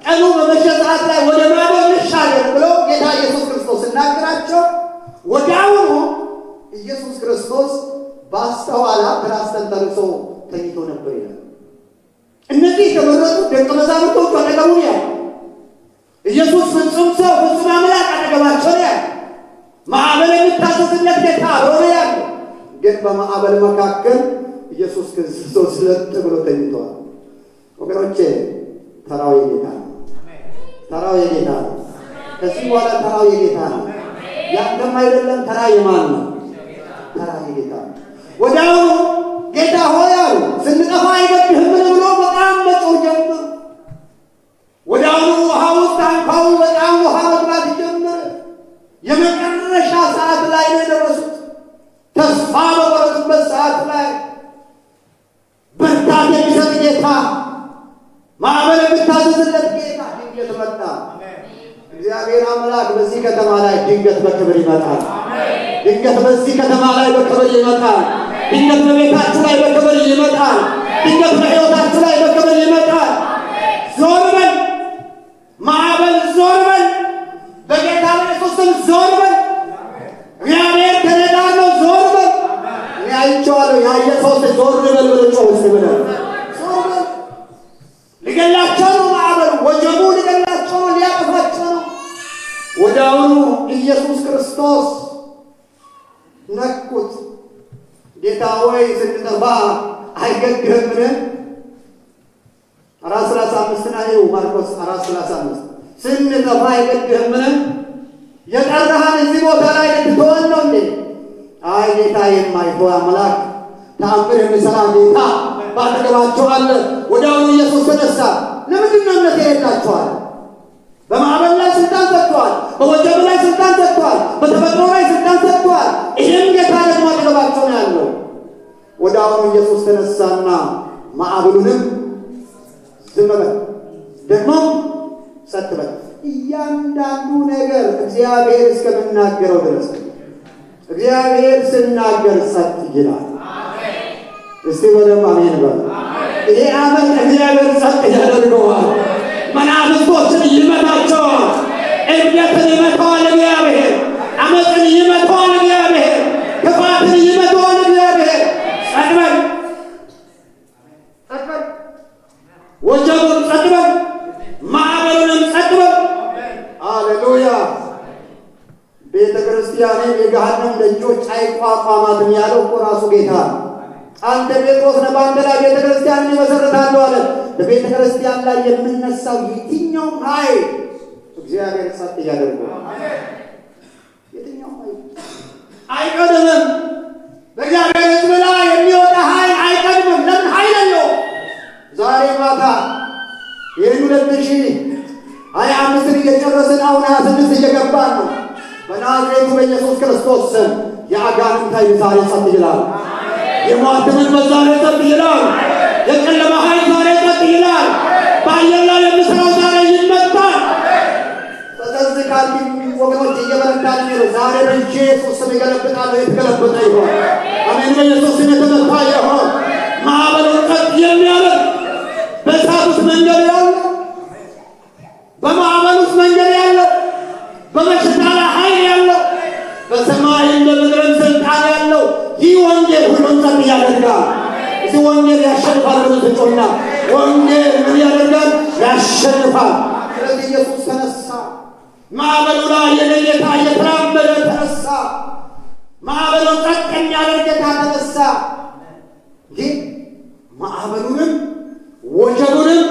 ቀኑ በመሸ ሰዓት ላይ ወደ ማዶ እንሻገር ብለው ጌታ ኢየሱስ ክርስቶስ ሲናገራቸው ወዲያውኑ ኢየሱስ ክርስቶስ በስተኋላ ትራስ ተንተርሶ ተኝቶ ነበር ይላል። እነዚህ የተመረጡት ደቀ መዛሙርቶች አጠገቡ ነው ያሉት። ኢየሱስ ፍጹም ሰው ፍጹም አምላክ አጠገባቸው ነው ያሉት። ማዕበል የሚታዘዝለት ግን በማዕበል መካከል ኢየሱስ ክርስቶስ ለጥ ብሎ ተኝቷል። ወገኖቼ ተራው የጌታ ነው። ተራው የጌታ ነው። ከዚህ በኋላ ተራው የጌታ ነው። ያንተም አይደለም። ተራ የማን ነው? ተራ የጌታ ነው። ወዲያውኑ ጌታ ሆይ አሉ፣ ስንጠፋ አይገድህምን ብሎ በጣም መጮህ ጀመሩ። ወዲያውኑ ውሃ ውስጥ አንኳው በጣም ውሃ መግባት ጀመረ። የመጨረሻ ሰዓት ላይ ነው የደረሱት። ተስፋ በቆረጡበት ሰዓት ላይ ብርታት የሚሰጥ ጌታ፣ ማዕበል የምታዘዝለት ጌታ ድንገት መጣ። እግዚአብሔር አምላክ በዚህ ከተማ ላይ ድንገት በክብር ይመጣል። ድንገት በዚህ ከተማ ላይ በክብር ይመጣል። ድንገት በቤታችሁ ላይ በክብር ይመጣል። ድንገት በሕይወታችሁ ላይ በክብር ይመጣል። ዞር በል ማዕበል፣ ዞር በል በጌታ በኢየሱስ ስም ዞር በል። እግዚአብሔር ከእኔ ጋር ነው፣ ዞር በል። እኔ አይቼዋለሁ። ያየ ሰው ዞር በል ብሎ ጮህ እስኪ ብለህ ዞር በል። ሊገላቸው ነው ማዕበሉ፣ ወጀቡ ሊገላቸው ነው፣ ሊያጠፋቸው ነው። ወዲያውኑ ኢየሱስ ክርስቶስ ነኩት። ጌታ ሆይ ስንጠፋ አይገድህምን? 4:35 ነው ማርቆስ 4:35 ስንጠፋ አይገድህምን? የጠራህን እዚህ ቦታ ላይ ልትሆን ነው እንዴ? አይ ጌታ የማይተው አምላክ፣ ተአምር የሚሠራ ጌታ ባጠገባቸው አለ። ወዲያውኑ ኢየሱስ ተነሳ። ለምንድን ነው እምነት የሌላችኋል? በማዕበል ላይ ስልጣን ሰጥቷል። በወጀብ ላይ ስልጣን ሰጥቷል። በተፈጥሮ ላይ ስልጣን ሰጥቷል። ይህም ጌታ ደግሞ አጠገባቸው ነው ያለው። ወዲያውኑ ኢየሱስ ተነሳና ማዕበሉንም ዝም በል ደግሞ ጸጥ በል። እያንዳንዱ ነገር እግዚአብሔር እስከምናገረው ድረስ እግዚአብሔር ስናገር ጸጥ ይላል። እስቲ በደም አሜን በል። ይሄ ዓመት እግዚአብሔር ጸጥ ያደርገዋል። መናፍስቶችን ይመታቸዋል። እብደትን ይመታዋል እግዚአብሔር። ዓመፅን ይመታዋል እግዚአብሔር። ክፋትን ይመታዋል እግዚአብሔር። ጸጥ በል፣ ጸጥ በል፣ ወጀቡን ጸጥ በል፣ ማዕበሉንም ጸጥ በል። ሃሌሉያ። ቤተ ክርስቲያንን የገሃነም ደጆች አይቋቋማትም ያለው እኮ ራሱ ጌታ ነው። አንተ ጴጥሮስ ነህ፣ በአንተ ላይ ቤተ ክርስቲያንን እመሰርታለሁ አለ። በቤተ ክርስቲያን ላይ የምነሳው የትኛውም ኃይል እግዚአብሔር ጸጥ ያደርገዋል። የትኛውም ኃይል አይቀድምም። በእግዚአብሔር ሕዝብ ላይ የሚወጣ ኃይል አይቀድምም። ለምን? ኃይል የለውም። ዛሬ ማታ ይህን 2025 እየጨረስን አሁን 26 እየገባን ነው። በናዝሬቱ በኢየሱስ ክርስቶስ ስም የአጋንንት ኃይል ዛሬ ጸጥ ይላል። የሟርት መንፈስ ዛሬ ጸጥ ይላል። የጨለማ ኃይል ዛሬ ጸጥ ይላል። በአየር ላይ የምሠራው ዛሬ ይመታል። ስለዚህ ካልኩኝ ወገኖች እየበረታን ነው። ዛሬ በኢየሱስ ስም ይገለብጣል። የተገለበጠ ይሆን። አሜን። በኢየሱስ ስም የተመታ ይሆን። ማዕበሉን ጸጥ የሚያደርግ በእሳት ውስጥ መንገድ ያለው፣ በማዕበል ውስጥ መንገድ ያለው፣ በበሽታ ላይ ኃይል ያለው፣ በሰማይም በምድርም ስልጣን ያለው ይህ ወንጌል ሁሉን ጸጥ ያደርጋል። እዚህ ወንጌል ያሸንፋል። ብትጮና ወንጌል ምን ያደርጋል? ያሸንፋል። ስለዚህ ኢየሱስ ተነሳ። ማዕበሉ ላይ የጌታ እየተራመደ ተነሳ። ማዕበሉን ጸጥ የሚያደርግ ጌታ ተነሳ። ግን ማዕበሉንም ወጀቡንም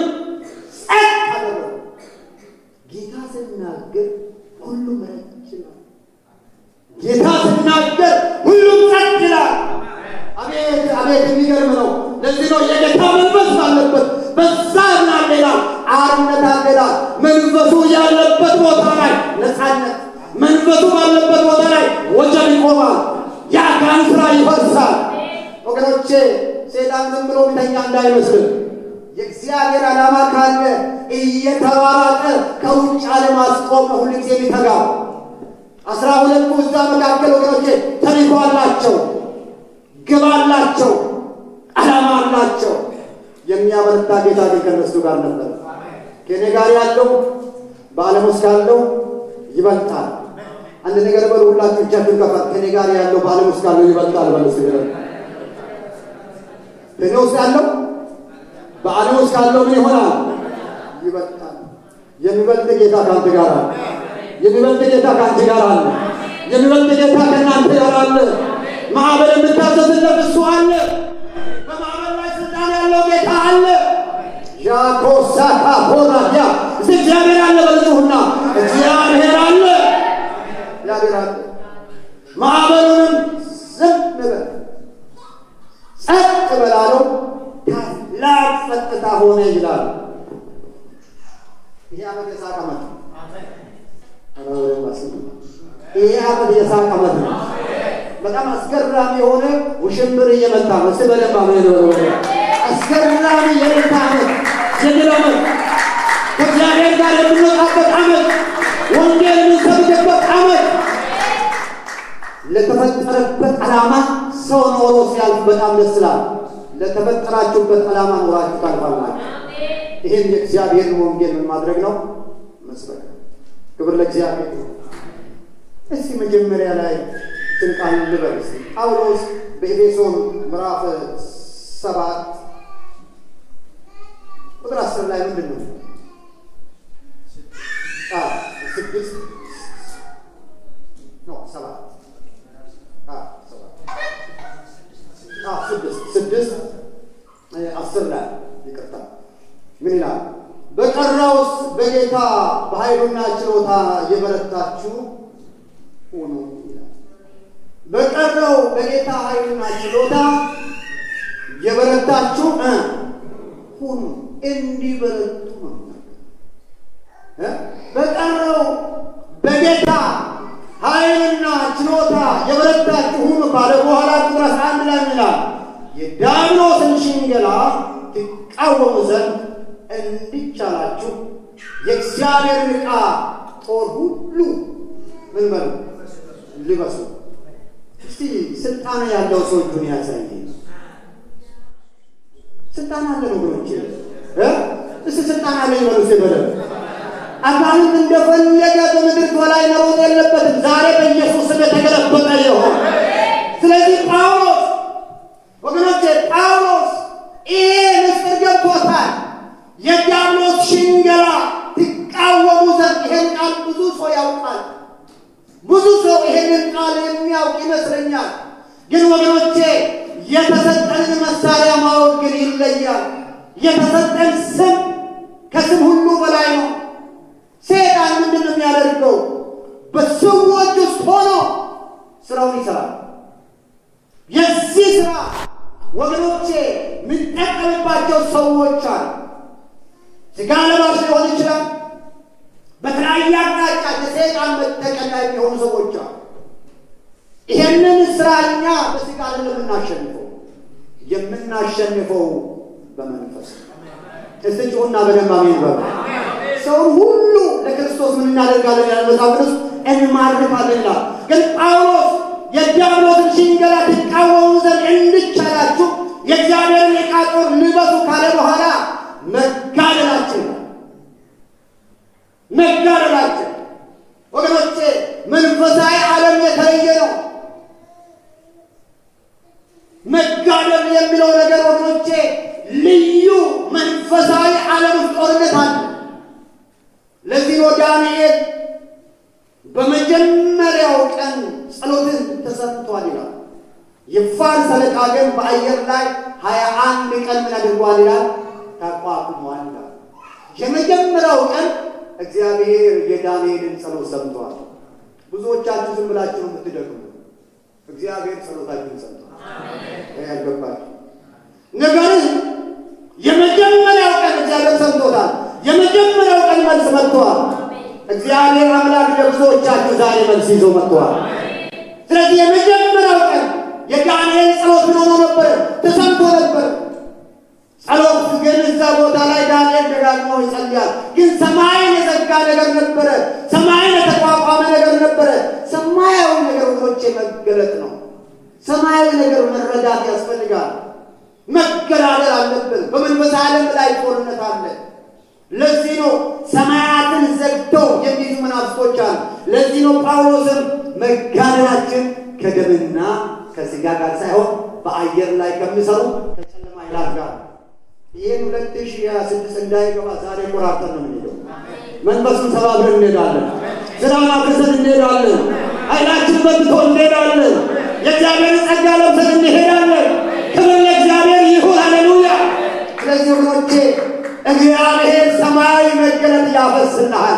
ጸጥ አደረገ። ጌታ ሲናገር ሁሉም ረጭ ይላል። ጌታ ሲናገር ሁሉም ጸጥ ይላል። አቤት አቤት፣ የሚገርም ነው። ለዚህ ነው የጌታ መንፈስ ባለበት በዛ ምናምን ይላል፣ አርነት አለ ይላል። መንፈሱ ያለበት ቦታ ላይ ነፃነት፣ መንፈሱ ባለበት ቦታ ላይ ወጀብ ይቆማል። የአጋንንት ሥራ ይፈርሳል። ወገኖቼ ሰይጣን ዝም ብሎ ቢተኛ እንዳይመስል የእግዚአብሔር ዓላማ ካለ እየተባራቀ ከውጭ ለማስቆም ሁሉ ጊዜ የሚተጋው 12 እዛ መካከል ወገኖቼ ተልእኮ አላቸው፣ ግብ አላቸው፣ ዓላማ አላቸው። የሚያበረታ ጌታ ግን ከእነሱ ጋር ነበር። ከእኔ ጋር ያለው በዓለም ውስጥ ካለው ይበልጣል። አንድ ነገር በሉ ሁላችሁ እጃችሁን ከፍ። ከእኔ ጋር ያለው በዓለም ውስጥ ካለው ይበልጣል። በለስ ይበል። ከእኔ ውስጥ ያለው በዓለም ውስጥ ካለው ምን ይሆናል? ይበልጣል። የሚበልጥ ጌታ ካንተ ጋር አለ። የሚበልጥ ጌታ ካንተ ጋር አለ። የሚበልጥ ጌታ ከእናንተ ጋር አለ። ማዕበል የምታዘዝለት እሱ አለ። በማዕበል ላይ ስልጣን ያለው ጌታ አለ። ያኮሳካ ሆራያ እግዚአብሔር አለ። በልጡና እግዚአብሔር አለ። እግዚአብሔር አለ። ማዕበሉንም ዝም በል ጸጥ በላለው ታላቅ ጸጥታ ሆነ ይላል። ይሄ ዓመት የሳቅ ዓመት ነው። ይሄ ዓመት የሳቅ ዓመት ነው። በጣም አስገራሚ የሆነ ውሽንብር እየመጣ ነው። እስቲ በደንብ አሜን በሉ። አስገራሚ የጌታ ዓመት፣ የድል ዓመት፣ ከእግዚአብሔር ጋር የምንወጣበት ዓመት፣ ወንጌል የምንሰብክበት ዓመት፣ ለተፈጠረበት ዓላማ ሰው ኖሮ ሲያልፍ በጣም ደስ ይላል። ለተፈጠራችሁበት ዓላማ ኖራችሁ ታልፋላችሁ። ይህም የእግዚአብሔርን ወንጌል ምን ማድረግ ነው? መስበክ። ክብር ለእግዚአብሔር። እስቲ መጀመሪያ ላይ ቃል ልበል። ጳውሎስ በኤፌሶን ምዕራፍ 7 ቁጥር 10 ላይ ምንድን ነው? 10 ላይ ይቅርታ፣ ምን ይላል? በቀረውስ በጌታ በኃይሉና ችሎታ የበረታችሁ ሁኑ ይላል። በቀረው በጌታ ኃይሉና ችሎታ የበረታችሁ ሁኑ። እንዲበረቱ ነው። በቀረው በጌታ ኃይልና ችሎታ የበረታችሁ ሁኑ ካለ በኋላ ቁጥር 11 ላይ ይላል የዲያብሎስን ሽንገላ ትቃወሙ ዘንድ እንዲቻላችሁ የእግዚአብሔርን ዕቃ ጦር ሁሉ ምን በሉ ልበሱ። እስቲ ስልጣን ያለው ሰው እጁን ያሳይ። ስልጣን አለ ነው ወገኖቼ። እስቲ ስልጣን አለ ይበሉ። ሲበለ አጋንንት እንደፈለገ በምድር ላይ መሮጥ የለበትም። ዛሬ በኢየሱስ ስም የተገለበጠ ይሁን። ስለዚህ ጳውሎስ ወገኖቼ፣ ጳውሎስ ይሄ ምስጢር ገብቶታል። የዲያብሎስ ሽንገላ ትቃወሙ ዘንድ ይሄን ቃል ብዙ ሰው ያውቃል። ብዙ ሰው ይሄንን ቃል የሚያውቅ ይመስለኛል። ግን ወገኖቼ የተሰጠንን መሳሪያ ማወቅ ግን ይለያል። የተሰጠን ስም ከስም ሁሉ በላይ ነው። ሰይጣን ምንድን ነው የሚያደርገው? በሰዎች ውስጥ ሆኖ ስራውን ይሰራል። የዚህ ስራ ወገኖቼ የምንጠቀምባቸው ሰዎች አሉ። ስጋ ለባሽ ሊሆን ይችላል። በተለያየ አቅጣጫ የሰይጣን መጠቀሚያ የሚሆኑ ሰዎች አሉ። ይሄንን ስራኛ በስጋ አይደለም የምናሸንፈው በመንፈስ። እስቲ ጩኹና በደንብ አሜን በሉ። ሰውን ሁሉ ለክርስቶስ ምን እናደርጋለን? ያለ መጽሐፍ ቅዱስ እንማርካለን ይላል። ግን ጳውሎስ የዲያብሎስን ሽንገላ ትቃወሙ ዘንድ እንዲቻላችሁ የእግዚአብሔርን ዕቃ ጦር ልበሱ ካለ በኋላ መጋደላችን ወገኖቼ መንፈሳዊ ዓለም የተለየ ነው። መጋደል የሚለው ነገር ወገኖቼ ልዩ መንፈሳዊ ዓለም ውስጥ ጦርነት አለ። ለዚህ ነው ዳንኤል በመጀመሪያው ቀን ጸሎትን ተሰጥቷል ይላል። የፋርስ አለቃ ግን በአየር ላይ 21 ቀን ምን አድርጓል ይላል? ተቋቁሟል ይላል። የመጀመሪያው ቀን እግዚአብሔር የዳንኤልን ጸሎት ሰምቷል። ብዙዎቻችሁ ዝም ብላችሁ ነው የምትደግሙ። እግዚአብሔር ጸሎታችሁን ሰምቷል። ያልገባችሁ ነገር የመጀመሪያው ቀን እግዚአብሔር ሰምቶታል። የመጀመሪያው ቀን መልስ መጥቷል። እግዚአብሔር አምላክ ለብዙዎቻችሁ ዛሬ መልስ ይዞ መጥቷል። ስለዚህ የመጀመሪያው ቀን የዳንኤል ጸሎት ምን ሆኖ ነበር? ተሰምቶ ነበር። ጸሎት ግን እዛ ቦታ ላይ ዳንኤል ደጋግሞ ይጸልያል። ግን ሰማይን የዘጋ ነገር ነበረ። ሰማይን የተቋቋመ ነገር ነበረ። ሰማያዊ ነገር ወገኖቼ መገለጥ ነው። ሰማያዊ ነገር መረዳት ያስፈልጋል። መገዳደል አለብን። በመንፈሳዊ ዓለም ላይ ጦርነት አለ። ለዚህ ነው ሰማያትን ዘግተው የሚይዙ መናፍስቶች አሉ። ለዚህ ነው ጳውሎስም መጋደላችን ከደምና ከሥጋ ጋር ሳይሆን በአየር ላይ ከሚሰሩ ከጨለማ ኃይላት ጋር። ይህን 2026 እንዳይገባ ዛሬ ቆራርጠን ነው የምንሄደው። መንፈሱን ሰባብረን እንሄዳለን። ዝናብ አፍርሰን እንሄዳለን። ኃይላችን በትቶ እንሄዳለን። የእግዚአብሔርን ጸጋ ያፈስልሃል።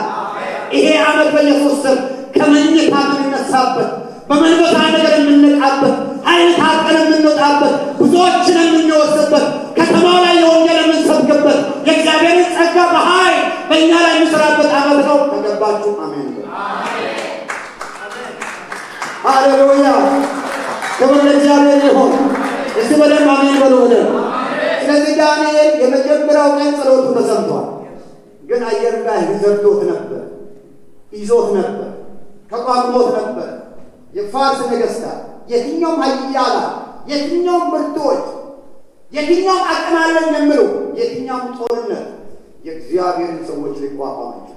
ይሄ ዓመት በኢየሱስ ስም ከመኝታ የምንነሳበት በመንፈሳ ነገር የምንነቃበት ኃይል ታጥቀን የምንወጣበት ብዙዎችን የምንወስድበት ከተማው ላይ የወንጌል የምንሰብክበት የእግዚአብሔርን ጸጋ በኃይል በእኛ ላይ የሚሰራበት ዓመት ነው። ተገባችሁ? አሜን። ሃሌሉያ! ክብር ለእግዚአብሔር ይሁን። እስቲ በደንብ አሜን በሉ። ስለዚህ ዳንኤል የመጀመሪያው ቀን ጸሎቱ ተሰምቷል። ግን አየር ላይ ዘግቶት ነበር፣ ይዞት ነበር፣ ተቋቁሞት ነበር። የፋርስ ነገሥታት የትኛውም ኃያላን የትኛውም ብርቱዎች የትኛውም አቅም አለን የሚሉ የትኛውም ጦርነት የእግዚአብሔርን ሰዎች ሊቋቋማቸው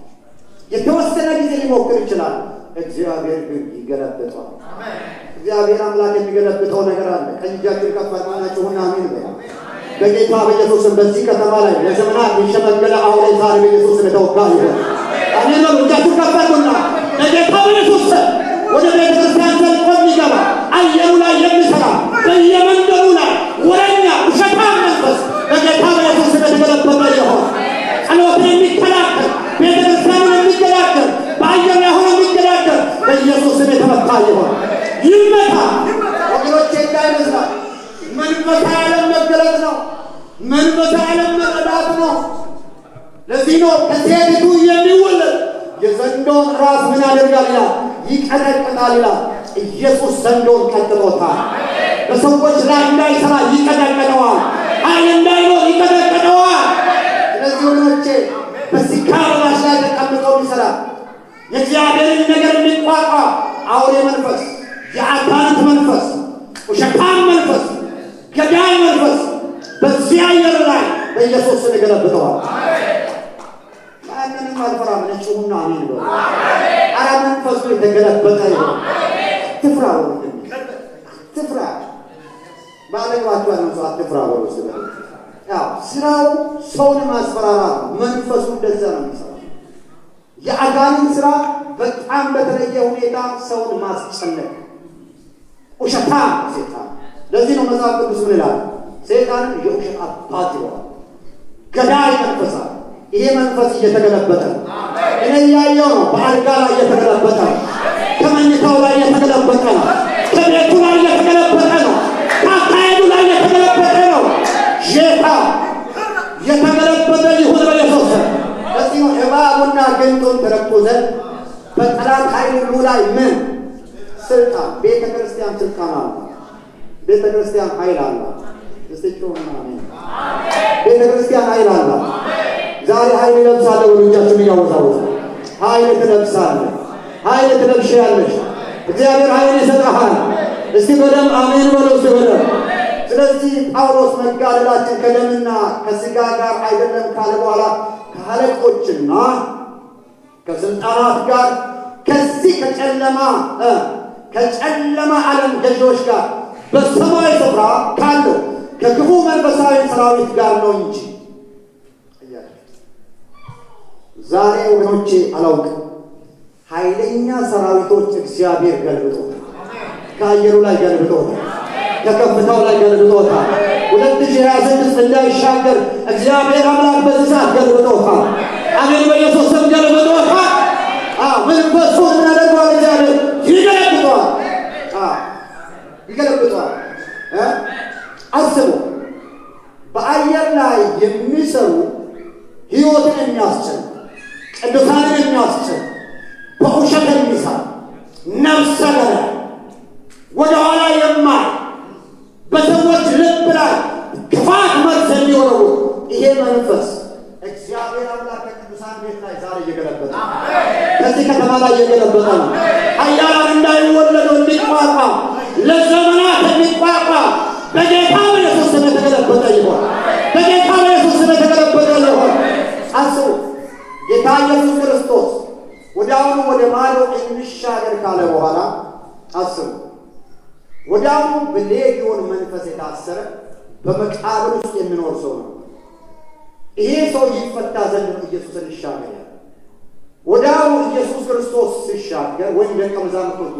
የተወሰነ ጊዜ ሊሞክር ይችላል። እግዚአብሔር ግን ይገለብጠዋል። እግዚአብሔር አምላክ የሚገለብጠው ነገር አለ። ቀኝ እጃችሁን ከፍ አድርጋችሁና አሜን በሉ። በጌታ በኢየሱስም በዚህ ከተማ ላይ ለዘመናት የሸመገለ አውሬ ዛሬ በኢየሱስ የተወጋ ይሁን። አሜን በሉ። እጃችሁን ከፍ አድርጉና በጌታ በኢየሱስ ወደ ቤተ ክርስቲያን ዘልቆ የሚገባ አየሩ ላይ የሚሰራ በየመንገዱ ላይ ወረኛ ውሸታም መንፈስ በጌታ በኢየሱስ የተገለበጠ ይሁን። ጸሎትን የሚከላከል ቤተ ክርስቲያንን የሚገላገል በአየር ላይ ሆኖ የሚገላገል በኢየሱስ ስም የተመታ ይሁን። ይመታ ወገኖቼ። እንዳይመስላል መንፈሳ ዓለም መገለጥ ነው። መንፈሳ ዓለም መረዳት ነው። ለዚህ ነው ከሴቲቱ የሚወለድ የዘንዶን ራስ ምን ያደርጋል ይላል? ይቀጠቅጣል ይላል። ኢየሱስ ዘንዶን ቀጥቅጦታል። በሰዎች ላይ እንዳይሰራ ይቀጠቅጠዋል። ኃይል እንዳይኖር ይቀጠቅጠዋል። ስለዚህ ወገኖቼ በስካር ራስ ላይ ተቀምጠው ይሰራ የእግዚአብሔርን ነገር የሚቋቋም አውሬ መንፈስ፣ የአጋንንት መንፈስ፣ ውሸታም መንፈስ፣ ገዳይ መንፈስ በዚህ አየር ላይ በኢየሱስ ስም ይገለብጠዋል። ማንንም አልፈራም። ነጭሁና አሜን በሉ። ኧረ መንፈሱ የተገለበጠ ይሁን። አትፍራ ወንድሜ፣ አትፍራ። ባለግባችሁ ያለው ሰው አትፍራ በሉ። ያው ስራው ሰውን ማስፈራራት ነው። መንፈሱ እንደዛ ነው የሚሰራው። የአጋንንት ስራ በጣም በተለየ ሁኔታ ሰውን ማስጨነቅ፣ ውሸታም ሰይጣን። ለዚህ ነው መጽሐፍ ቅዱስ ምን ይላል? ሰይጣንን የውሸት አባት ይለዋል። ገዳይ መንፈስ። ይሄ መንፈስ እየተገለበጠ ነው። እኔ ያየው ነው። በአልጋ ላይ እየተገለበጠ ነው። ከመኝታው ላይ እየተገለበጠ ነው። ከቤቱ ላይ እየተገለበጠ ነው። ከአካሄዱ ላይ እየተገለበጠ ነው። ጌታ የተገለበጠ ይሁን በኢየሱስ ስም። ለዚህ ነው እባቡና ጊንጡን ትረግጡ ዘንድ በጠላት ኃይል ሁሉ ላይ ምን ስልጣን። ቤተ ክርስቲያን ስልጣን አለ። ቤተ ክርስቲያን ኃይል አለ። እስቲጮና አሜን። ቤተ ክርስቲያን ኃይል አለ። ዛሬ ኃይል ለብሳለሁ ብሎ እጃችሁን እያወዛወዙ ኃይል ትለብሳለህ። ኃይል ትለብሻለሽ። እግዚአብሔር ኃይል ይሰጥሃል። እስቲ በደምብ አሜን በሉ። እስቲ በደምብ። ስለዚህ ጳውሎስ መጋደላችን ከደምና ከሥጋ ጋር አይደለም ካለ በኋላ ከአለቆችና ከስልጣናት ጋር ከዚህ ከጨለማ ዓለም ገዢዎች ጋር በሰማያዊ ስፍራ ካለው ከክፉ መንፈሳዊ ሰራዊት ጋር ነው እንጂ። ዛሬ ወገኖቼ አላውቅም፣ ኃይለኛ ሰራዊቶች እግዚአብሔር ገልብጦታል። ከአየሩ ላይ ገልብጦታል። ከከፍታው ላይ ገልብጦታል። 2026 እንዳይሻገር እግዚአብሔር አምላክ በዚህ ሰዓት ገልብጦታል። አሜን። በኢየሱስ ስም ገልብጦታል። መንፈሱን ምን ያደርገዋል? እግዚአብሔር ይገለብጠዋል። ይገለብጠዋል። አስቡ፣ በአየር ላይ የሚሰሩ ሕይወትን የሚያስችል ቅዱሳንን የሚያስችል በውሸት የሚሰራ ነፍሰ ገዳይ ወደኋላ የማይ በሰዎች ልብ ላይ ክፋት መርዝ የሚሆነው ይሄ መንፈስ እግዚአብሔር አምላክ ከቅዱሳን ቤት ላይ ዛሬ እየገለበጠ ከዚህ ከተማ ላይ እየገለበጠ ነው። ኃያላን እንዳይወለዱ እንዲቋቋም ለዘመናት እንዲቋቋም በጌታ በኢየሱስ ስም የተገለበጠ ይሆን። በጌታ በኢየሱስ ስም የተገለበጠ ይሆን። አስቡ፣ ጌታ ኢየሱስ ክርስቶስ ወዲያውኑ ወደ ማዶ እንሻገር ካለ በኋላ አስቡ፣ ወዲያውኑ በሌጊዮን መንፈስ የታሰረ በመቃብር ውስጥ የሚኖር ሰው ነው። ይሄ ሰው ይፈታ ዘንድ ነው ኢየሱስን ይሻገር ያለ። ወዲያውኑ ኢየሱስ ክርስቶስ ሲሻገር ወይም ደቀ መዛሙርቱ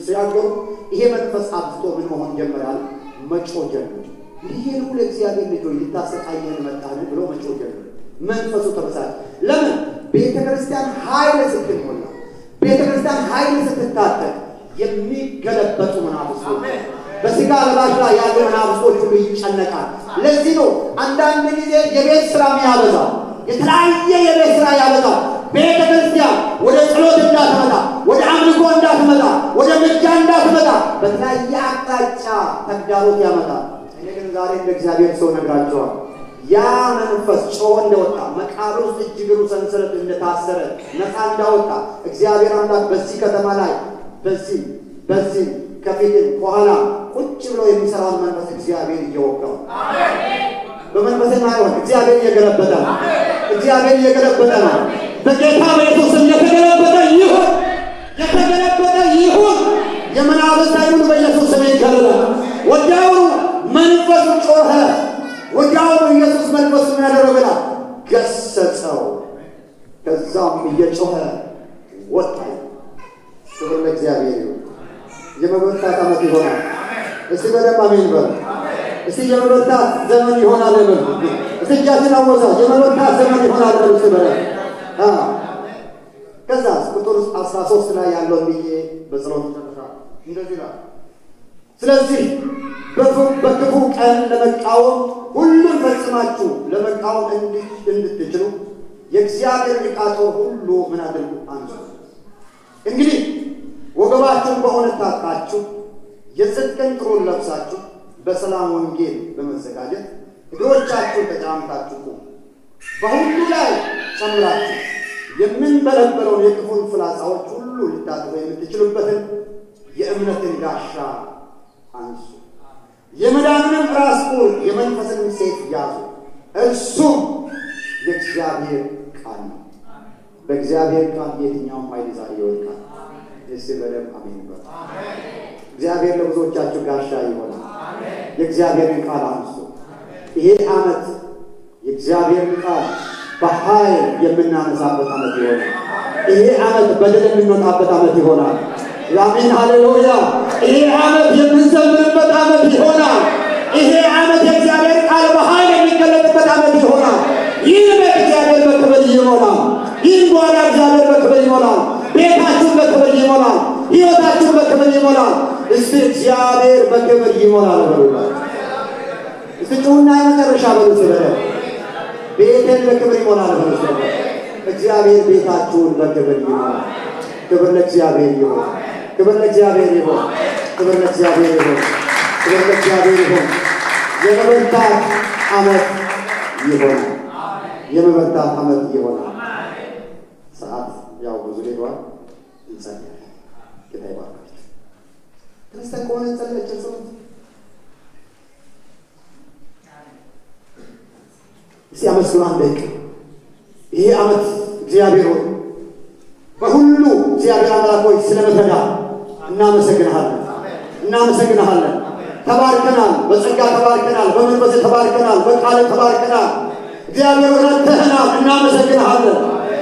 ሲያገሩ ይሄ መንፈስ አብዝቶ ምን መሆን ጀመራል? መጮህ ጀመረ። ይሄ ነው ለእግዚአብሔር ልጅ ሆይ ልታሰቃየን መጣን ብሎ መጮህ ጀመረ። መንፈሱ ተበሳጨ። ለምን? ቤተክርስቲያን ኃይል ስትሞላ፣ ቤተክርስቲያን ኃይል ስትታጠቅ የሚገለበጡ መናፍስቶች በስጋ ለባሽ ላይ ያሉ መናፍስቶች ሁሉ ይጨነቃል። ለዚህ ነው አንዳንድ ጊዜ የቤት ስራ የሚያበዛው፣ የተለያየ የቤት ስራ ያበዛል። ቤተ ክርስቲያን ወደ ጸሎት እንዳትመጣ፣ ወደ አምልኮ እንዳትመጣ፣ ወደ ምልጃ እንዳትመጣ በተለያየ አቅጣጫ ተግዳሮት ያመጣል። እኔ ግን ዛሬ እንደ እግዚአብሔር ሰው ነግራቸዋል። ያ መንፈስ ጮኸ እንደወጣ፣ መቃብር ውስጥ እጅግሩ ሰንሰለት እንደታሰረ ነፃ እንዳወጣ እግዚአብሔር አምላክ በዚህ ከተማ ላይ በዚህ ከፊት ከኋላ ቁጭ ብሎ የሚሰራውን መንፈስ እግዚአብሔር እየወጋው በመንፈስ ማይሆን እግዚአብሔር እየገለበጠ ነው። እግዚአብሔር እየገለበጠ ነው። በጌታ በኢየሱስ ስም የተገለበጠ ይሁን፣ የተገለበጠ ይሁን። የመናፍስት ኃይሉን በኢየሱስ ስም ይገለበጥ። ወዲያውኑ መንፈሱ ጮኸ። ወዲያውኑ ኢየሱስ መንፈሱን ያደረገና ገሰጸው። ከዛም እየጮኸ ወጣ። ክብር ለእግዚአብሔር ይሁን። የመበርታት ዓመት ይሆናል። እስቲ በደንብ አሜን በሉ። እስቲ የመበርታት ዘመን ይሆናል በሉ። እስቲ እጃችን አወዛ የመበርታት ዘመን ይሆናል በሉ። እስቲ በደንብ ከዛ ቁጥር 13 ላይ ያለው ብዬ በጸሎት ተነሳ እንደዚህ ነው። ስለዚህ በክፉ ቀን ለመቃወም ሁሉን ፈጽማችሁ ለመቃወም እንድትችሉ የእግዚአብሔር ዕቃ ጦር ሁሉ ምን አድርጉ? አንሱ። እንግዲህ ወገባችሁን በእውነት ታጥቃችሁ የጽድቅን ጥሩር ለብሳችሁ በሰላም ወንጌል በመዘጋጀት እግሮቻችሁን ተጫምታችሁ ቁሙ። በሁሉ ላይ ጨምራችሁ የምንበለበለውን የክፉን ፍላጻዎች ሁሉ ልታጥቁ የምትችሉበትን የእምነትን ጋሻ አንሱ። የመዳንንም ራስ ቁር የመንፈስንም ሰይፍ ያዙ፣ እርሱም የእግዚአብሔር ቃል ነው። በእግዚአብሔር ቃል የትኛውም ኃይል ዛሬ ይወድቃል። እስቲ በደም አሜን በሉ። እግዚአብሔር ለብዙዎቻችሁ ጋሻ ይሆናል። የእግዚአብሔርን ቃል አንሱ። ይሄ ዓመት የእግዚአብሔርን ቃል በኃይል የምናነሳበት ዓመት ይሆናል። ይሄ ዓመት በድል የምንወጣበት ዓመት ይሆናል። አሜን ሃሌሉያ። ይሄ ዓመት የምንዘምርበት ዓመት ይሆናል። ይሄ ዓመት የእግዚአብሔር ቃል በኃይል የሚገለጥበት ዓመት ይሆናል። ይህ ቤት እግዚአብሔር በክብር ይሞላል። ይህ ጓዳ እግዚአብሔር በክብር ይሞላል። ቤታችሁን በክብር ይሞላል። ሕይወታችሁን በክብር ይሞላል። እስቲ እግዚአብሔር በክብር ይሞላል በሉ። እስቲ ጩኹና የመጨረሻ በሉ። ስለሆነ ቤቴን በክብር ይሞላል በሉ። እግዚአብሔር ቤታችሁን በክብር ይሞላል። ክብር ለእግዚአብሔር ይሁን። ክብር ለእግዚአብሔር ይሁን። ክብር ለእግዚአብሔር ይሁን። ክብር ለእግዚአብሔር ይሁን። የመበርታት ዓመት ይሆናል። የመበርታት ዓመት ይሆናል። ሰዓት ያው ብዙ ሄዷል። እንጸልያለን። ጌታ ይባርካችሁ። ክርስቲያን ከሆነ እንጸልያለን። ሰው እስቲ አመስግኑ አንድ ደቂቃ። ይሄ ዓመት እግዚአብሔር ሆይ በሁሉ እግዚአብሔር አምላክ ሆይ ስለመተዳ እናመሰግንሃለን። እናመሰግንሃለን። ተባርከናል። በጸጋ ተባርከናል። በመንፈስ ተባርከናል። በቃል ተባርከናል። እግዚአብሔር ረድተህናል። እናመሰግንሃለን።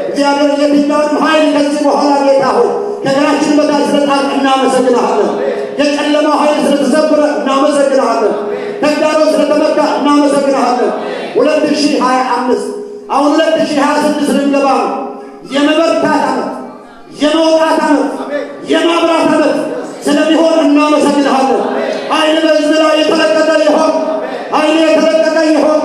እግዚአብሔር የትኛውንም ኃይል ከዚህ በኋላ ጌታ ሆይ ከእግራችን በታች ስለጣልክ እናመሰግንሃለን። የጨለማው ኃይል ስለተሰበረ እናመሰግንሃለን። ተግዳሮት ስለተመታ እናመሰግንሃለን። 2025 አሁን 2026 ልንገባ ነው። የመበርታት ዓመት፣ የመውጣት ዓመት፣ የማብራት ዓመት ስለሚሆን እናመሰግንሃለን። ኃይል በሕዝብ ላይ የተለቀቀ ይሆን። ኃይል የተለቀቀ ይሆን።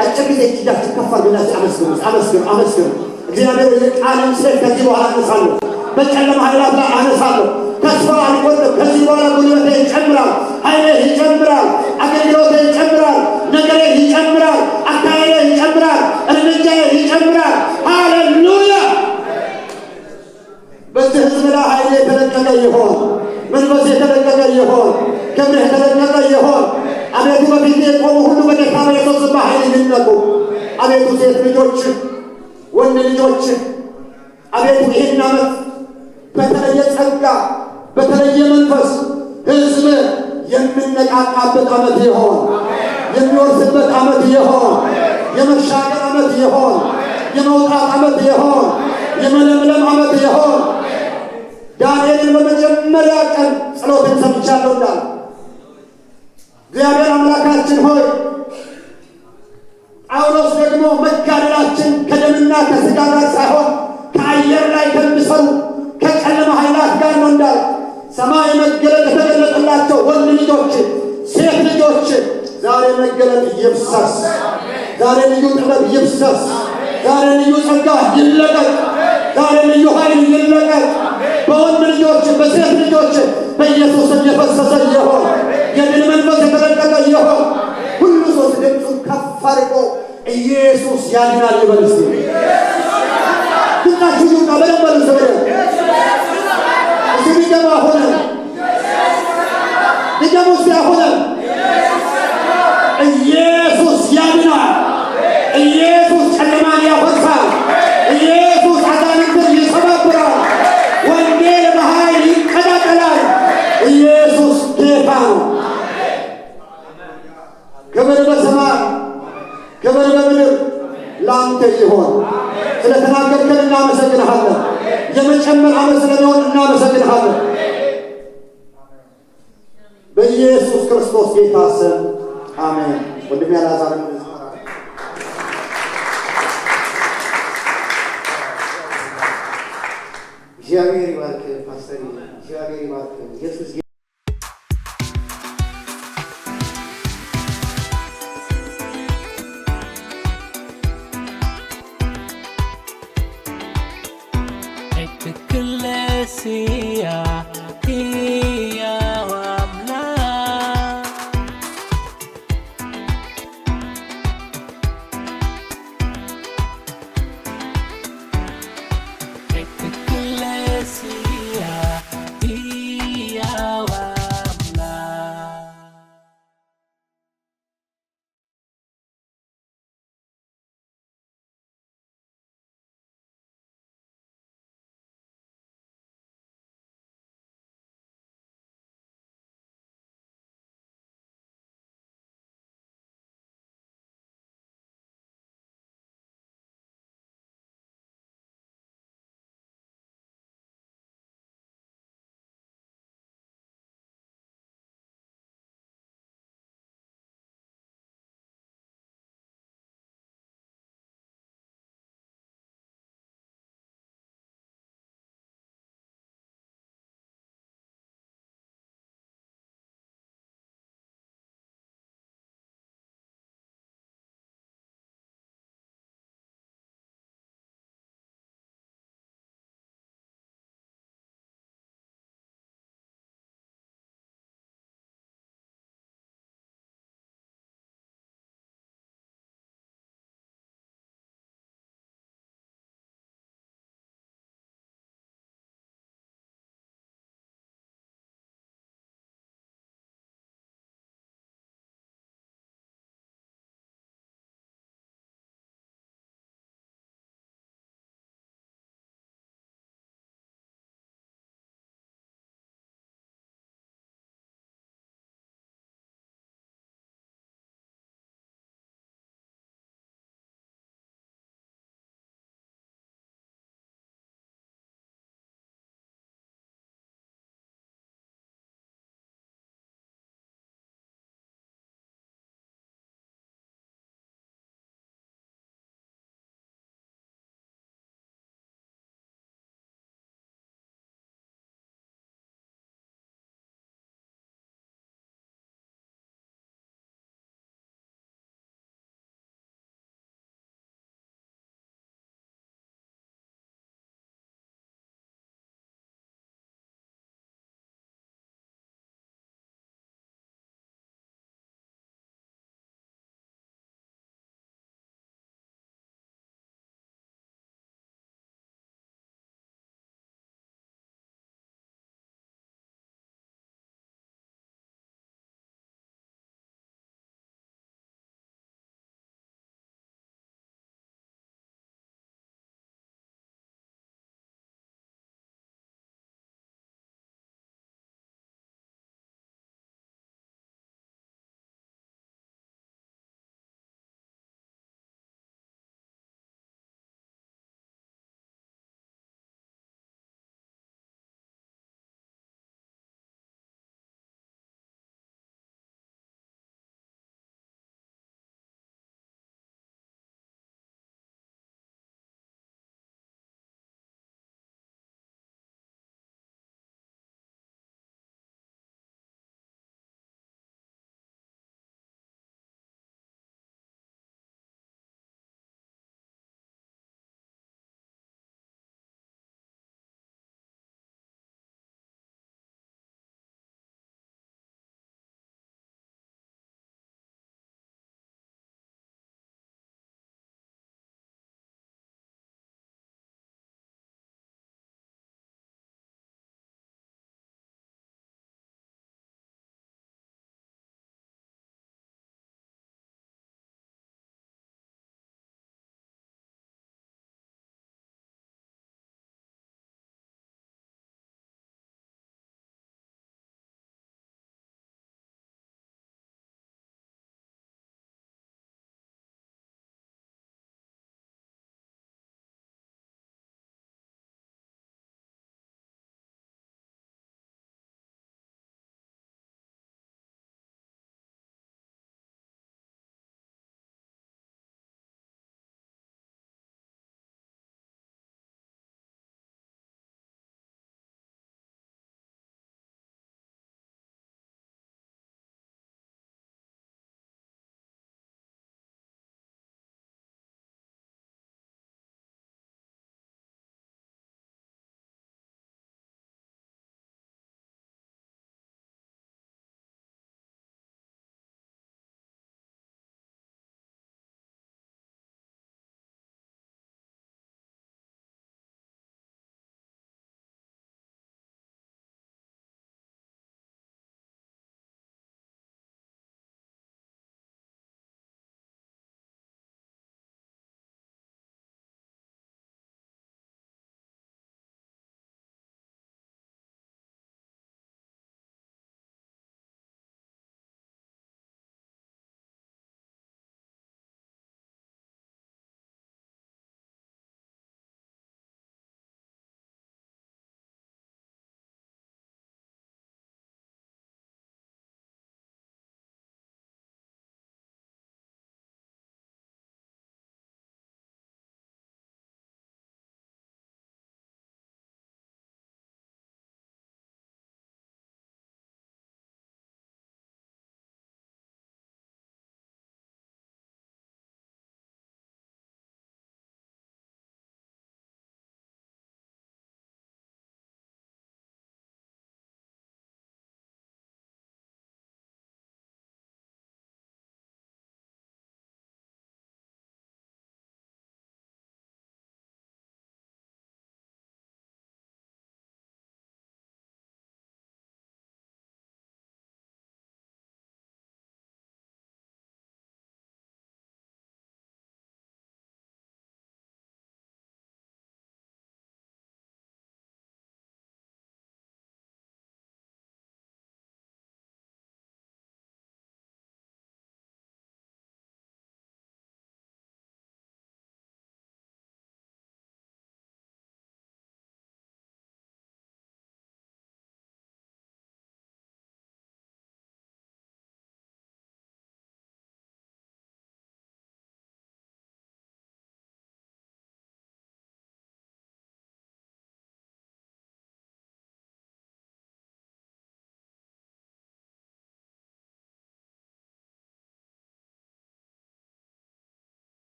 አጭር ጊዜ እጃችን ከፍ አድርጉና አመስግኑ፣ አመስግኑ፣ አመስግኑ። እግዚአብሔር የቃልን ስለ ከዚህ በኋላ አነሳለሁ። በጨለማ ኃይላት ላይ አነሳለሁ። ተስፋ አልቆርጥም። ከዚህ በኋላ ጉልበቴ ይጨምራል፣ ኃይሌ ይጨምራል፣ አገልግሎቴ ይጨምራል፣ ነገሬ ይጨምራል፣ አካሄዴ ይጨምራል፣ እርምጃዬ ይጨምራል። ሃሌሉያ። በዚህ ሕዝብ ላይ ኃይሌ የተለቀቀ ይሆን፣ መንፈስ የተለቀቀ ይሆን፣ ክብርህ የተለቀቀ ይሆን። አቤቱ በፊት የቆሙ ሁሉ በጌታ በኢየሱስ ስም በኃይል ይነቁ። አቤቱ ሴት ልጆች፣ ወንድ ልጆች አቤቱ ይህን ዓመት በተለየ ጸጋ በተለየ መንፈስ ሕዝብ የምንነቃቃበት ዓመት ይሆን፣ የሚወርስበት ዓመት ይሆን፣ የመሻገር ዓመት ይሆን፣ የመውጣት ዓመት ይሆን፣ የመለምለም ዓመት ይሆን። ዳንኤልን በመጀመሪያ ቀን ጸሎትን ሰምቻለሁ እንዳለ እግዚአብሔር አምላካችን ሆይ ጳውሎስ ደግሞ መጋደላችን ከደምና ከሥጋ ጋር ሳይሆን በአየር ላይ ከሚሰሩ ከጨለማ ኃይላት ጋር ነው እንዳለ ሰማይ መገለጥ የተገለጠላቸው ወንድ ልጆች ሴት ልጆች ዛሬ መገለጥ ይብሰስ። ዛሬ ልዩ ጥበብ ይብሰስ። ዛሬ ልዩ ጸጋ ይለቀቅ። ዛሬ ልዩ ኃይል ይለቀቅ። በወንድ ልጆች በሴት ልጆች በኢየሱስ የፈሰሰ ይሆን። የድል መንፈስ የተለቀቀ ይሆን። ሁሉ ሰው ድምፁን ከፍ አድርጎ ኢየሱስ ያድናል ይበል እስቲ። ድምፃችሁ ይውጣ በደንብ በሉ። እስቲ ድገሙ አሁን። ድገሙ እስቲ አሁን። ኢየሱስ ያድናል። ኢየሱስ ጨለማን ያፈርሳል። ኢየሱስ አጋንንትን ይሰባብራል። ወንጌል በኃይል ይቀጣጠላል። ኢየሱስ ጌታ ነው። ክብር በሰማይ ክብር በምድር ላንተ ይሆን። ስለተናገርከን እናመሰግንሃለን። የመጨመር ዓመት ስለሚሆን እናመሰግንሃለን። በኢየሱስ ክርስቶስ ጌታ ስም አሜን። ወንድሜ አልዓዛር እግዚአብሔር ይባርክ። ፓስተር እግዚአብሔር ይባርክ። ኢየሱስ